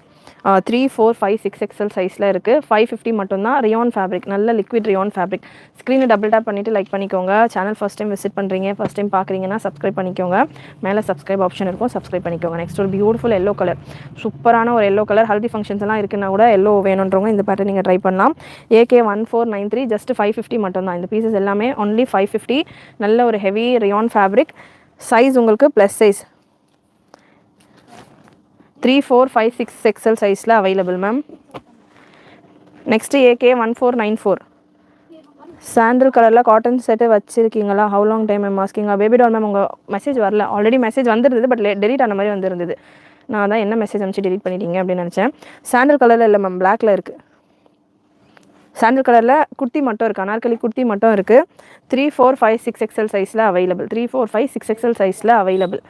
3, 4, 5, 6XL சைஸில் இருக்குது. 550 மட்டும்தான். ரியான் ஃபேப்ரிக், நல்ல லிக்விட் ரியான் ஃபேப்ரிக். ஸ்க்ரீனை டபுள் டேப் பண்ணிவிட்டு லைக் பண்ணிக்கோங்க. சேனல் ஃபஸ்ட் டைம் விசிட் பண்ணுறீங்க, ஃபஸ்ட் டைம் பார்க்குறீங்கன்னா சப்ஸ்கிரைப் பண்ணிக்கோங்க. மேலே சப்ஸ்கிரைப் ஆப்ஷன் இருக்கும், சப்ஸ்கிரைப் பண்ணிக்கோங்க. நெக்ஸ்ட் ஒரு பியூட்டிஃபுல் எல்லோ கலர் சூப்பரான ஒரு எல்லோ கலர். ஹல்தி ஃபங்க்ஷன்ஸ் எல்லாம் இருக்குன்னா கூட எல்லோ வேணுன்றவங்க இந்த பேட்டர்ன் நீங்கள் ட்ரை பண்ணலாம். AK 1493 ஜஸ்ட் 550 மட்டும்தான். இந்த பீசஸ் எல்லாமே ஒன்லி 550. நல்ல ஒரு ஹெவி ரியான் ஃபேப்ரிக். சைஸ் உங்களுக்கு ப்ளஸ் சைஸ் 3, 4, 5, 6XL சைஸில் available ma'am. Next AK 1494 sandal கலரில் காட்டன் செட்டு வச்சுருக்கீங்களா? ஹவு லாங் டைம் மேம் ஆஸ்கிங்கா? பேபி டால் மேம் உங்கள் மெசேஜ் வரல. ஆல்ரெடி மெசேஜ் வந்துருந்தது பட் டெலிட் ஆன மாதிரி வந்துருந்தது. நான் தான் என்ன மெசேஜ் அனுப்பிச்சு டெலிட் பண்ணிட்டீங்க அப்படின்னு நினச்சேன். சாண்டில் கலரில் இல்லை மேம், பிளாக்ல இருக்குது. சாண்டில் கலரில் குர்த்தி மட்டும் இருக்குது, அனார்கலி குர்த்தி மட்டும் இருக்குது. 3, 4, 5, 6XL சைஸில் அவைலபிள். 3, 4, 5, 6XL சைஸில் அவைலபிள்.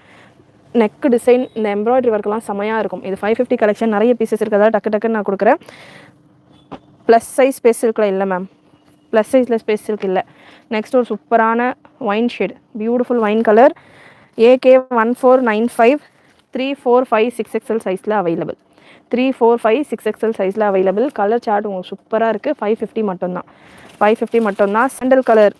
நெக்கு டிசைன் இந்த எம்ப்ராய்டரி ஒர்க்கெலாம் செமையாக இருக்கும். இது 550 கலெக்ஷன், நிறைய பீசஸ் இருக்கிறதா டக்கு டக்குன்னு நான் கொடுக்குறேன். ப்ளஸ் சைஸ் ஸ்பேஸ் இருக்குல்ல? இல்லை மேம், ப்ளஸ் சைஸில் ஸ்பேஸ் இருக்கு இல்லை. நெக்ஸ்ட் ஒரு சூப்பரான wine shade, beautiful wine colour. AK 1495 3, 4, 5, 6XL சைஸில் அவைலபிள். 3, 4, 5, 6XL சைஸில் அவைலபிள். கலர் சார்ட் உங்களுக்கு சூப்பராக இருக்குது. 550 மட்டும்தான். 550 மட்டும்தான். Sandal colour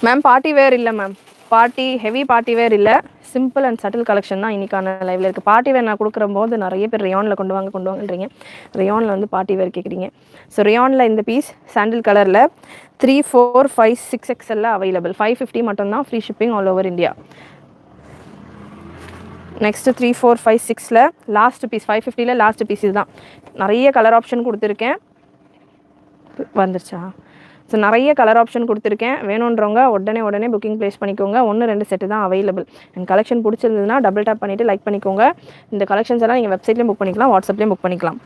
ma'am. Party wear இல்லை ma'am, party heavy party wear இல்லை, சிம்பிள் அண்ட் சட்டில் கலெக்ஷன் தான் இன்றைக்கான லைவில் இருக்குது. பார்ட்டி வேர் நான் கொடுக்குற போது நிறைய பேர் ரியானில் கொண்டு வாங்கன்றீங்க. ரியானில் வந்து பார்ட்டி வேர் கேட்குறீங்க. ஸோ ரியானில் இந்த பீஸ் சாண்டில் கலரில் 3, 4, 5, 6XL அவைலபிள். 550 மட்டும்தான். Free shipping all over India. Next 3, 4, 5, 6ல் லாஸ்ட் பீஸ். 550ல் லாஸ்ட் பீஸ் இதுதான். நிறைய கலர் ஆப்ஷன் கொடுத்துருக்கேன். வந்துருச்சா? ஸோ நிறைய கலர் ஆப்ஷன் கொடுத்துருக்கேன். வேணுன்றவங்க உடனே புக்கிங் ப்ளேஸ் பண்ணிக்கோங்க. 1, 2 செட்டு தான் அவைலபிள். என் கலெக்ஷன் பிடிச்சிருந்ததுன்னா டபுள் டேப் பண்ணிவிட்டு லைக் பண்ணிக்கோங்க. இந்த கலெக்ஷன்ஸ் எல்லாம் நீங்கள் வெப்சைட்லேயும் புக் பண்ணிக்கலாம், வாட்ஸ்அப்லேயும் புக் பண்ணிக்கலாம்.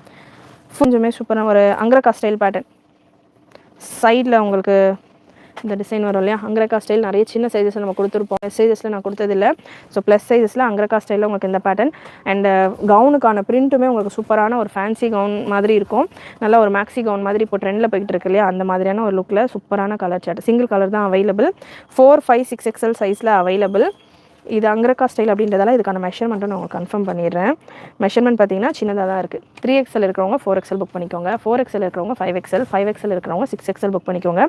கொஞ்சமே சூப்பராக ஒரு அங்கரக்கா ஸ்டைல் பேட்டர்ன். சைடில் உங்களுக்கு இந்த டிசைன் வரும் இல்லையா, அங்கரக்கா ஸ்டைல். நிறைய சின்ன சைஸஸ் நம்ம கொடுத்துருப்போம், சைஸஸில் நான் கொடுத்ததில்லை. ஸோ ப்ளஸ் சைஸஸில் அங்கரக்கா ஸ்டைலில் உங்களுக்கு இந்த பேட்டர்ன். அண்ட் கவுனுக்கான பிரிண்ட்டுமே உங்களுக்கு சூப்பரான ஒரு ஃபேன்சி கவுன் மாதிரி இருக்கும். நல்லா ஒரு மேக்ஸி கவுன் மாதிரி இப்போ ட்ரெண்டில் போய்கிட்டு இருக்கு இல்லையா, அந்த மாதிரியான ஒரு லுக்கில் சூப்பரான கலர் சார்ட். சிங்கிள் கலர் தான் அவைலபிள். 4, 5, 6XL சைஸில் அவைலபிள். இது அங்கரக்கா ஸ்டைல் அப்படின்றதால இதுக்கான மெஷர்மெண்ட்டும் நான் உங்களுக்கு கன்ஃபார்ம் பண்ணிடுறேன். மெஷர்மெண்ட் பார்த்தீங்கன்னா சின்னதாக தான் இருக்குது. 3XL இருக்கிறவங்க 4XL புக் பண்ணிக்கோங்க. 4XL இருக்கிறவங்க 5XL, 5XL இருக்கிறவங்க 6XL புக் பண்ணிக்கோங்க.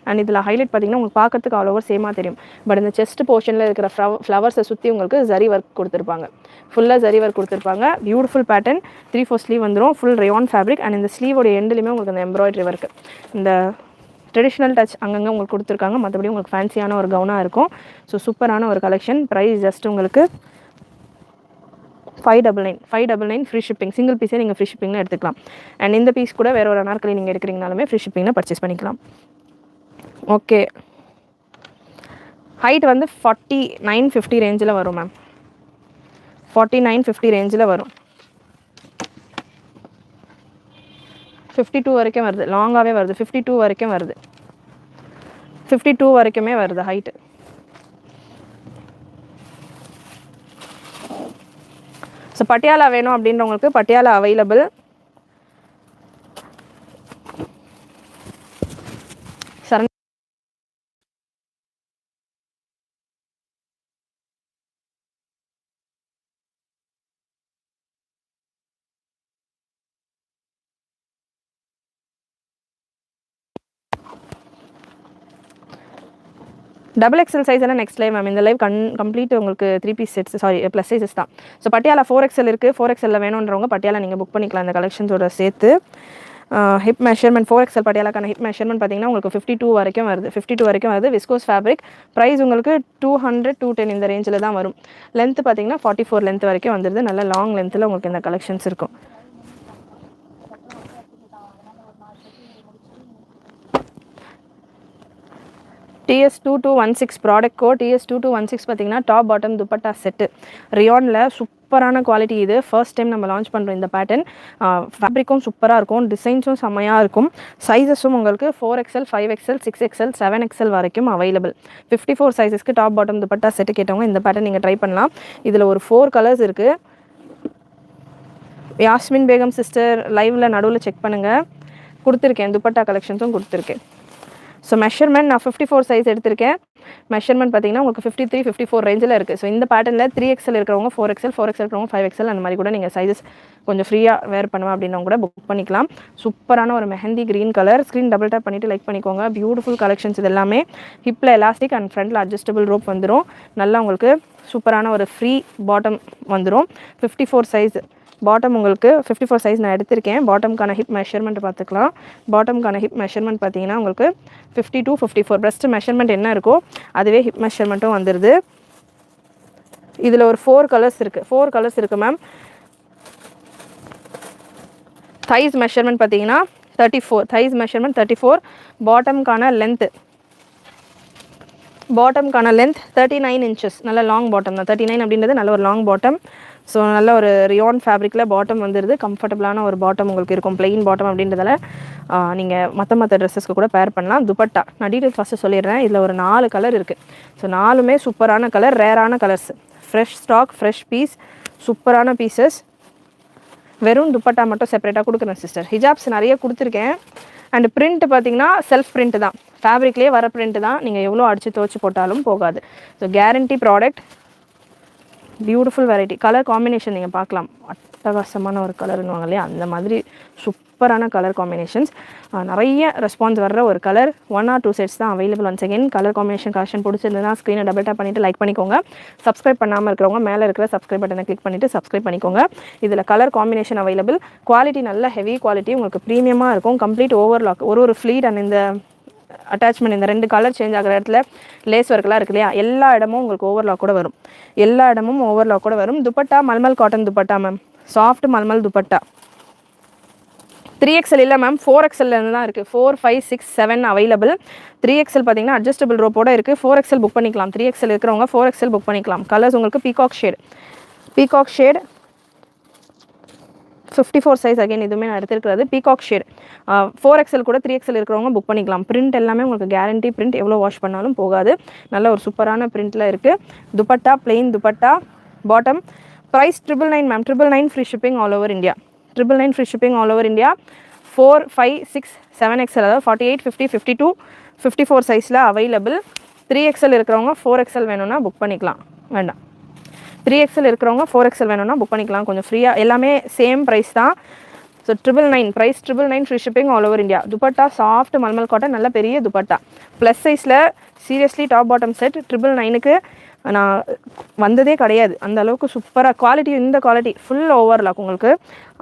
அண்ட் இதில் ஹைலைட் பார்த்தீங்கன்னா உங்களுக்கு பார்க்கறதுக்கு ஆல் ஓவர் சேமாக தெரியும். பட் இந்த செஸ்ட் போர்ஷனில் இருக்கிற ஃப்ளவர்ஸை சுற்றி உங்களுக்கு ஜரி ஒர்க் கொடுத்துருப்பாங்க. ஃபுல்லாக ஜரி ஒர்க் கொடுத்துருப்பாங்க. Beautiful pattern. 3, 4 ஸ்லீவ் வந்துடும். Full rayon fabric. அண்ட் இந்த ஸ்லீவோட எண்ட்லையுமே உங்களுக்கு அந்த எம்ப்ராய்டரி ஒர்க், இந்த ட்ரெடிஷ்னல் டச் அங்கங்கே உங்களுக்கு கொடுத்துருக்காங்க. மற்றபடி உங்களுக்கு ஃபேன்சியான ஒரு கவுனாக இருக்கும். ஸோ சூப்பரான ஒரு கலெக்ஷன். ப்ரைஸ் ஜஸ்ட் உங்களுக்கு 599. 599 ஃப்ரீ ஷிப்பிங். சிங்கிள் பீஸே நீங்கள் ஃப்ரீ ஷிப்பிங்கில் எடுத்துக்கலாம். அண்ட் இந்த பீஸ் கூட வேறு ஒரு அனார்கலி நீங்கள் எடுக்கிறீங்கனாலுமே ஃப்ரீ ஷிப்பிங்கில் பர்ச்சேஸ் பண்ணிக்கலாம். ஓகே, ஹைட் வந்து 49, 50 ரேஞ்சில் வரும் மேம். 49, 50 ரேஞ்சில் வரும். 52 வரைக்கும் வருது. லாங்காகவே வருது. 52 வரைக்கும் வருது. 52 வரைக்குமே வருது ஹைட்டு. ஸோ பட்டியாலா வேணும் அப்படின்றவங்களுக்கு Patiala available. Double XL size எல்லாம் நெக்ஸ்ட் லைவ் மேம். இந்த லைவ் கம்ப்ளீட் உங்களுக்கு 3 piece sets, sorry plus sizes தான். ஸோ பட்டியாலா 4XL இருக்குது. 4XL வேணுன்றவங்க பட்டியாலா நீங்கள் புக் பண்ணிக்கலாம் இந்த கலெக்ஷன்ஸோட சேர்த்து. ஹிப் மெஷர்மெண்ட் 4XL பட்டியாலாக்கான ஹிப் மெஷர்மெண்ட் பார்த்தீங்கன்னா உங்களுக்கு 52 வரைக்கும் வருது. 52 வரைக்கும் வருது. Viscose fabric. ப்ரைஸ் உங்களுக்கு 200 210 இந்த ரேஞ்சில் தான் வரும். லென்த் பார்த்தீங்கன்னா 44 லென்த் வரைக்கும் வந்துடுது. நல்ல லாங் லென்த்தில் உங்களுக்கு இந்த கலெக்ஷன்ஸ் இருக்கும். TS2216 product code. TS2216 பார்த்தீங்கன்னா டாப் பாட்டம் துப்பட்டா செட்டு ரியானில் சூப்பரான குவாலிட்டி. இது ஃபர்ஸ்ட் டைம் நம்ம லான்ச் பண்ணுறோம் இந்த பேட்டர்ன். ஃபேப்ரிக்கும் சூப்பராக இருக்கும், டிசைன்ஸும் செம்மையாக இருக்கும். சைஸஸும் உங்களுக்கு 4XL 5XL 6XL 7XL வரைக்கும் அவைலபிள். 54 சைஸஸ்க்கு டாப் பாட்டம் துப்பட்டா செட்டு கேட்டவங்க இந்த பேட்டர்ன் நீங்கள் ட்ரை பண்ணலாம். இதில் ஒரு 4 கலர்ஸ் இருக்குது. யாஸ்மின் பேகம் சிஸ்டர் லைவில் நடுவில் செக் பண்ணுங்கள், கொடுத்துருக்கேன். துப்பட்டா கலெக்ஷன்ஸும் கொடுத்துருக்கேன். ஸோ மெஷர்மெண்ட் நான் 54 சைஸ் எடுத்திருக்கேன். மெஷர்மெண்ட் பார்த்தீங்கன்னா உங்களுக்கு 53 54 ரேஞ்சில் இருக்குது. ஸோ இந்த பேட்டர்னில் 3XL இருக்கிறவங்க 4XL 4XL இருக்கிறவங்க 5XL அந்த மாதிரி கூட நீங்கள் சைஸஸ் கொஞ்சம் ஃப்ரீயாக வேர் பண்ணுவேன் அப்படின்னா கூட புக் பண்ணிக்கலாம். சூப்பரான ஒரு mehndi green colour. Screen double tape பண்ணிவிட்டு லைக் பண்ணிக்கோங்க. பியூட்டிஃபுல் கலெக்ஷன்ஸ் இது எல்லாமே. ஹிப்பில் எலாஸ்டிக் அண்ட் ஃப்ரண்ட்டில் அட்ஜஸ்டபிள் ரோப் வந்துடும். நல்லா உங்களுக்கு சூப்பரான ஒரு ஃப்ரீ பாட்டம் வந்துடும். 54 சைஸ் பாட்டம் உங்களுக்கு 54 சைஸ் நான் எடுத்திருக்கேன். பாட்டம்கான ஹிப் மெஷர்மெண்ட் பார்த்துக்கலாம். பாட்டம்கான ஹிப் மெஷர்மெண்ட் பார்த்தீங்கன்னா உங்களுக்கு 52 54 பிரஸ்ட் மெஷர்மெண்ட் என்ன இருக்கோ அதுவே ஹிப் மெஷர்மெண்ட்டும் வந்துடுது. இதில் ஒரு 4 கலர்ஸ் இருக்குது. 4 கலர்ஸ் இருக்குது மேம். தைஸ் மெஷர்மெண்ட் பார்த்தீங்கன்னா 34. Thighs measurement 34. பாட்டம்கான லென்த்து 39 inches. நல்ல லாங் பாட்டம் தான். 39 அப்படின்றது நல்ல ஒரு லாங் பாட்டம். ஸோ நல்ல ஒரு ரியான் ஃபேப்ரிக்கில் பாட்டம் வந்துடுது. கம்ஃபர்டபுளான ஒரு பாட்டம் உங்களுக்கு இருக்கும். பிளெயின் பாட்டம் அப்படின்றதால நீங்கள் மற்ற ட்ரெஸ்ஸஸ்க்கு கூட பேர் பண்ணலாம். துப்பட்டா நான் டீட்டெயில்ஸ் ஃபஸ்ட்டு சொல்லிடுறேன். இதில் ஒரு 4 கலர் இருக்குது. ஸோ 4மே சூப்பரான கலர், ரேரான colours. Fresh stock, fresh piece, சூப்பரான பீசஸ். வெறும் துப்பட்டா மட்டும் செப்பரேட்டாக கொடுக்குறேன் சிஸ்டர். ஹிஜாப்ஸ் நிறைய கொடுத்துருக்கேன். அண்ட் பிரிண்ட் பார்த்தீங்கன்னா செல்ஃப் பிரிண்ட் தான். ஃபேப்ரிக்லேயே வர பிரிண்ட் தான். நீங்கள் எவ்வளோ அடித்து துவச்சி போட்டாலும் போகாது. So guarantee product. Beautiful variety. Colour combination நீங்கள் பார்க்கலாம். அட்டகாசமான ஒரு கலருன்னு இல்லையா, அந்த மாதிரி சூப்பரான கலர் காம்பினேஷன்ஸ். நிறைய ரெஸ்பான்ஸ் வர்ற ஒரு கலர். 1 or 2 செட்ஸ் தான் available. Once again colour combination collection பிடிச்சிருந்ததுன்னா ஸ்க்ரீனை டபுள் டேப் பண்ணிவிட்டு லைக் பண்ணிக்கோங்க. சப்ஸ்கிரைப் பண்ணாமல் இருக்கிறவங்க மேலே இருக்கிற சப்ஸ்கிரைப் பட்டனை கிளிக் பண்ணிவிட்டு சப்ஸ்கிரைப் பண்ணிக்கோங்க. இதில் கலர் காம்பினேஷன் அவைலபிள். குவாலிட்டி நல்ல ஹெவி குவாலிட்டி, உங்களுக்கு ப்ரீமியமாக இருக்கும். Complete overlock. ஒரு ஃப்ளீட் அண்ட் இந்த அட்டாச்மெண்ட் இந்த 2 கலர் சேஞ்ச் ஆகிற இடத்துல லேஸ் ஒர்க்கெலாம் இருக்கு இல்லையா, எல்லா இடமும் உங்களுக்கு ஓவர்லாக் கூட வரும். எல்லா இடமும் ஓவர்லாக் கூட வரும். Dupatta mulmul cotton dupatta ma'am. Soft mulmul dupatta. 3XL இல்லை மேம், 4XL தான் இருக்குது. 4 5 6 7 அவைலபிள். 3XL பார்த்தீங்கன்னா அட்ஜஸ்டபிள் ரோப்போட இருக்குது. 4XL புக் பண்ணிக்கலாம். 3XL இருக்கிறவங்க 4XL புக் பண்ணிக்கலாம். கலர்ஸ் உங்களுக்கு பீகாக் ஷேட் 54 சைஸ். அகைன் இதுவுமே நான் எடுத்துருக்கிறது பீகாக் ஷேட். 4XL கூட 3XL இருக்கிறவங்க புக் பண்ணிக்கலாம். பிரிண்ட் எல்லாமே உங்களுக்கு கேரண்டி பிரிண்ட், எவ்வளோ வாஷ் பண்ணாலும் போகாது. நல்ல ஒரு சூப்பரான பிரிண்ட்டில் இருக்குது. Dupatta plain dupatta. Bottom price 999 ma'am. 999 free shipping all over India. 999 free shipping all over India. 4 5 6 7XL அதாவது 48 50 52 54 சைஸில் அவைலபிள். 3XL இருக்கிறவங்க 4XL வேணும்னா புக் பண்ணிக்கலாம். வேண்டாம், 3XL இருக்கிறவங்க 4XL வேணும்னா புக் பண்ணிக்கலாம். கொஞ்சம் ஃப்ரீயாக எல்லாமே சேம் ப்ரைஸ் தான். So 999 price. 999 free shipping all over India. Dupatta soft mulmul cotton, நல்ல பெரிய துப்பட்டா. ப்ளஸ் சைஸில் சீரியஸ்லி டாப் பாட்டம் செட் 999க்கு நான் வந்ததே கிடையாது. அந்த அளவுக்கு சூப்பராக குவாலிட்டி. இந்த குவாலிட்டி ஃபுல் ஓவர்லாக். உங்களுக்கு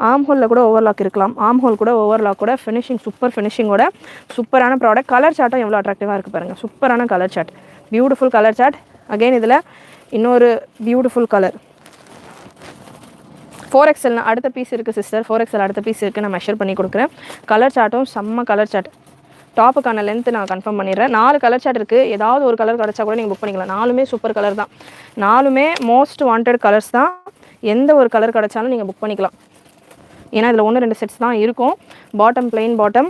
ஆம் ஹோலில் கூட ஓவர்லாக் இருக்கலாம். ஆம் ஹோல் கூட ஓவர்லாக் கூட ஃபினிஷிங் சூப்பர் ஃபினிஷிங்கோட சூப்பரான ப்ராடக்ட். கலர் சார்ட்டும் எவ்வளோ அட்ராக்டிவாக இருக்குது பாருங்கள். சூப்பரான colour chart, beautiful colour chart. Again இதில் இன்னொரு பியூட்டிஃபுல் கலர். 4XL அடுத்த பீஸ் இருக்குது சிஸ்டர். 4XL அடுத்த பீஸ் இருக்குது. நான் மெஷர் பண்ணி கொடுக்குறேன். கலர் சார்ட்டும் செம்ம கலர் சார்ட். டாப்புக்கான லென்த்து நான் கன்ஃபார்ம் பண்ணிடுறேன். 4 கலர் சார்ட் இருக்குது. ஏதாவது ஒரு கலர் கிடச்சா கூட நீங்கள் புக் பண்ணிக்கலாம். 4மே சூப்பர் கலர் தான். 4மே மோஸ்ட் வாண்டட் கலர்ஸ் தான். எந்த ஒரு கலர் கிடச்சாலும் நீங்கள் புக் பண்ணிக்கலாம். ஏன்னா இதில் 1 2 செட்ஸ் தான் இருக்கும். Bottom plain bottom.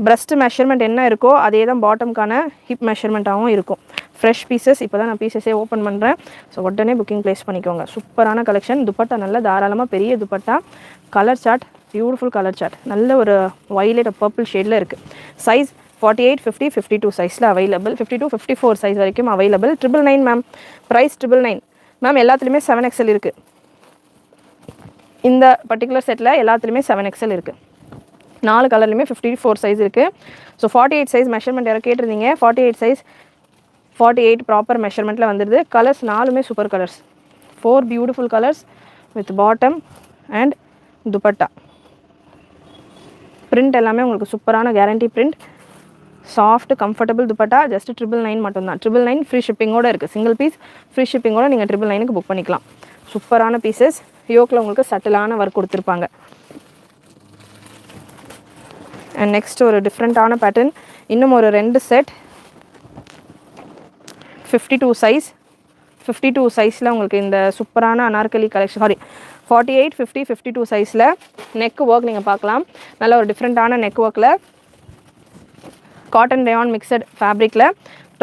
Breast measurement என்ன இருக்கோ அதே தான் பாட்டம்கான ஹிப் மெஷர்மெண்ட்டாகவும் இருக்கும். Fresh pieces. இப்போ தான் நான் பீசஸே ஓப்பன் பண்ணுறேன். ஸோ உடனே புக்கிங் ப்ளேஸ் பண்ணிக்கோங்க. சூப்பரான கலெக்ஷன். துப்பட்டா நல்ல தாராளமாக பெரிய dupatta. Colour chart beautiful colour chart. நல்ல ஒரு வைலட் பர்பிள் ஷேடில் இருக்குது. சைஸ் 48 50 52 சைஸில் அவைலபிள். 52 54 சைஸ் வரைக்கும் அவைலபிள். 999 மேம். Price 999 ma'am. எல்லாத்துலேயுமே 7XL இருக்குது. இந்த பர்டிகுலர் செட்டில் எல்லாத்துலேயுமே 7XL இருக்குது. 4 கலர்லையுமே 54 சைஸ் இருக்குது. ஸோ 48 சைஸ் மெஷர்மெண்ட் யாரும் கேட்டிருந்தீங்க. 48 சைஸ் 48 ப்ராப்பர் மெஷர்மெண்ட்டில் வந்துடுது. கலர்ஸ் 4மே super colours, 4 beautiful colours with bottom and dupatta. Print எல்லாமே உங்களுக்கு சூப்பரான guarantee print, soft comfortable dupatta. Just 999 மட்டும்தான். 999 ஃப்ரீ ஷிப்பிங்கோடு இருக்குது. சிங்கிள் பீஸ் ஃப்ரீ ஷிப்பிங்கோட நீங்கள் 999க்கு புக் பண்ணிக்கலாம். சூப்பரான பீசஸ். யோக்கில் உங்களுக்கு சட்டிலான ஒர்க் கொடுத்துருப்பாங்க. அண்ட் நெக்ஸ்ட் ஒரு டிஃப்ரெண்ட்டான பேட்டர்ன், இன்னும் ஒரு 2 செட் 52 சைஸ். 52 சைஸில் உங்களுக்கு இந்த சூப்பரான அனார்கலி கலெக்ஷன், 48, 50, 52 சைஸில் நெக் ஒர்க் நீங்கள் பார்க்கலாம். நல்ல ஒரு டிஃப்ரெண்ட்டான நெக் ஒர்க்கில் காட்டன் ரயான் மிக்சட் ஃபேப்ரிக்கில்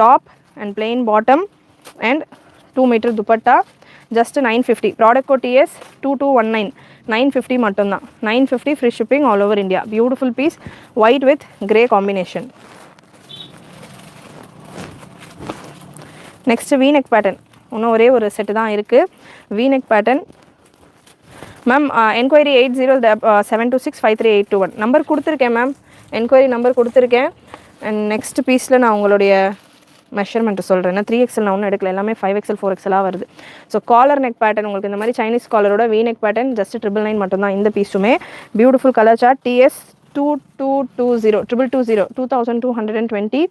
top and plain bottom and 2 metre dupatta. Just 950. Product code TS 2219, 950 மட்டும்தான். 950 free shipping all over India. Beautiful piece, white with grey combination. Next V neck pattern, இன்னும் ஒரே ஒரு செட்டு தான் இருக்குது. V neck pattern ma'am. Enquiry 8072653821 number கொடுத்துருக்கேன் ma'am. Enquiry number கொடுத்துருக்கேன். And next பீஸில் நான் உங்களுடைய மெஷர்மெண்ட்டு சொல்கிறேன். ஏன்னா 3XL நான் ஒன்றும் எடுக்கல, எல்லாமே 5XL 4XL வருது. ஸோ காலர் நெக் பேட்டர்ன் உங்களுக்கு இந்த மாதிரி சைனீஸ் காலரோட வீநெக் பேட்டர்ன் ஜஸ்ட் 999 மட்டும்தான். இந்த பீஸுமே beautiful colour chart. TS 2220 2220 2220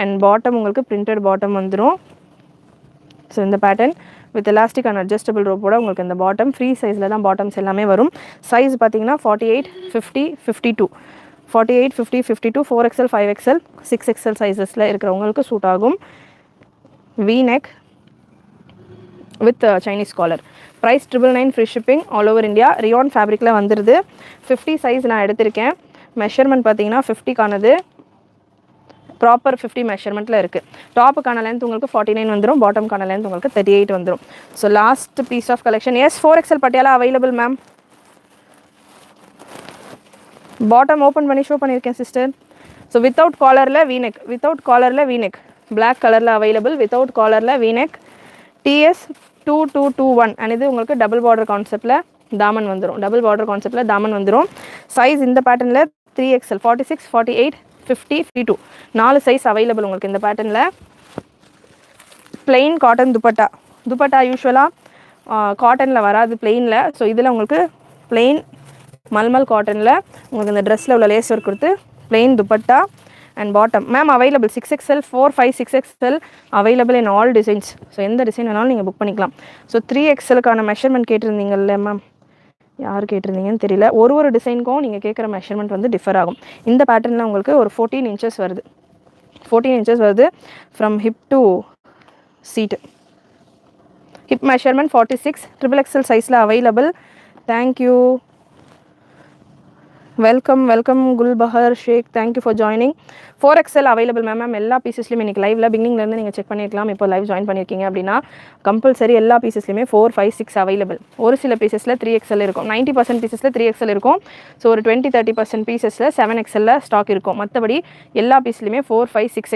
and bottom உங்களுக்கு பிரிண்டட் பாட்டம் வந்துடும். ஸோ இந்த pattern with elastic and adjustable ரோப்போட உங்களுக்கு இந்த பாட்டம் ஃப்ரீ சைஸில் தான் பாட்டம்ஸ் எல்லாமே வரும். சைஸ் பார்த்தீங்கன்னா 48, 50, 52, 48, 50, 52, 4XL, 5XL, 6XL சைஸஸில் இருக்கிறவங்களுக்கு சூட் ஆகும். V neck with Chinese collar. Price 999 free shipping all over India. Rayon ஃபேப்ரிக்கில் வந்துடுது. 50 சைஸ் நான் எடுத்திருக்கேன். மெஷர்மெண்ட் பார்த்தீங்கன்னா 50க்கானது ப்ராப்பர் 50 மெஷர்மெண்ட்டில் இருக்குது. டாப்புக்கான லென்த் உங்களுக்கு 49 வந்துடும், பாட்டம்கான லென்த் உங்களுக்கு 38 வந்துடும். So last piece of collection. Yes 4XL Patiala available ma'am. Bottom open பண்ணி ஷோ பண்ணியிருக்கேன் சிஸ்டர். ஸோ வித்தவுட் காலரில் வீநெக், வித்தவுட் காலரில் வீநெக் பிளாக் கலரில் அவைலபிள். வித்தவுட் காலரில் வீநெக் TS 2221 அண்ட் இது உங்களுக்கு டபுள் பார்டர் கான்செப்டில் தாமன் வந்துடும். டபுள் பார்டர் கான்செப்டில் தாமன் வந்துடும். சைஸ் இந்த பேட்டர்னில் 3XL, 46, 48, 50, 52 4 சைஸ் அவைலபிள் உங்களுக்கு இந்த பேட்டர்னில். Plain cotton dupatta. துப்பட்டா யூஸ்வலாக காட்டனில் வராது, பிளெயினில். ஸோ இதில் உங்களுக்கு பிளெயின் மல்மல் காட்டனில் உங்களுக்கு இந்த ட்ரெஸ்ஸில் உள்ள லேஸ் ஒர்க் கொடுத்து plain dupatta and bottom. Ma'am available 6XL, 4, 5, 6XL available in all designs. So எந்த டிசைன் வேணாலும் நீங்கள் புக் பண்ணிக்கலாம். ஸோ 3XLக்கான மெஷர்மெண்ட் கேட்டிருந்தீங்கல்ல மேம், யார் கேட்டிருந்தீங்கன்னு தெரியல. ஒரு டிசைனுக்கும் நீங்கள் கேட்குற மெஷர்மெண்ட் வந்து டிஃபர் ஆகும். இந்த பேட்டர்னில் உங்களுக்கு ஒரு 14 inches வருது. 14 inches வருது from hip to seat. Hip measurement 46, XXL சைஸில் available. Thank you. Welcome welcome Gulbahar Sheikh, thank you for joining. 4XL available ma'am. எல்லா பீசஸ்லையும் இன்றைக்கி லைவில் பிகினிங்லேருந்து நீங்கள் செக் பண்ணியிருக்கலாம். இப்போ லைவ் ஜாயின் பண்ணியிருக்கீங்க அப்படின்னா கம்பல்சரி எல்லா பீசஸ்லையுமே 4, 5, 6 அவைலபிள். ஒரு சில பீசஸில் 3XL இருக்கும். 90% பீசஸில் 3XL இருக்கும். ஸோ ஒரு 20-30% பீசஸில் 7XL ஸ்டாக் இருக்கும். மற்றபடி எல்லா பீஸ்லையுமே 4, 5, 6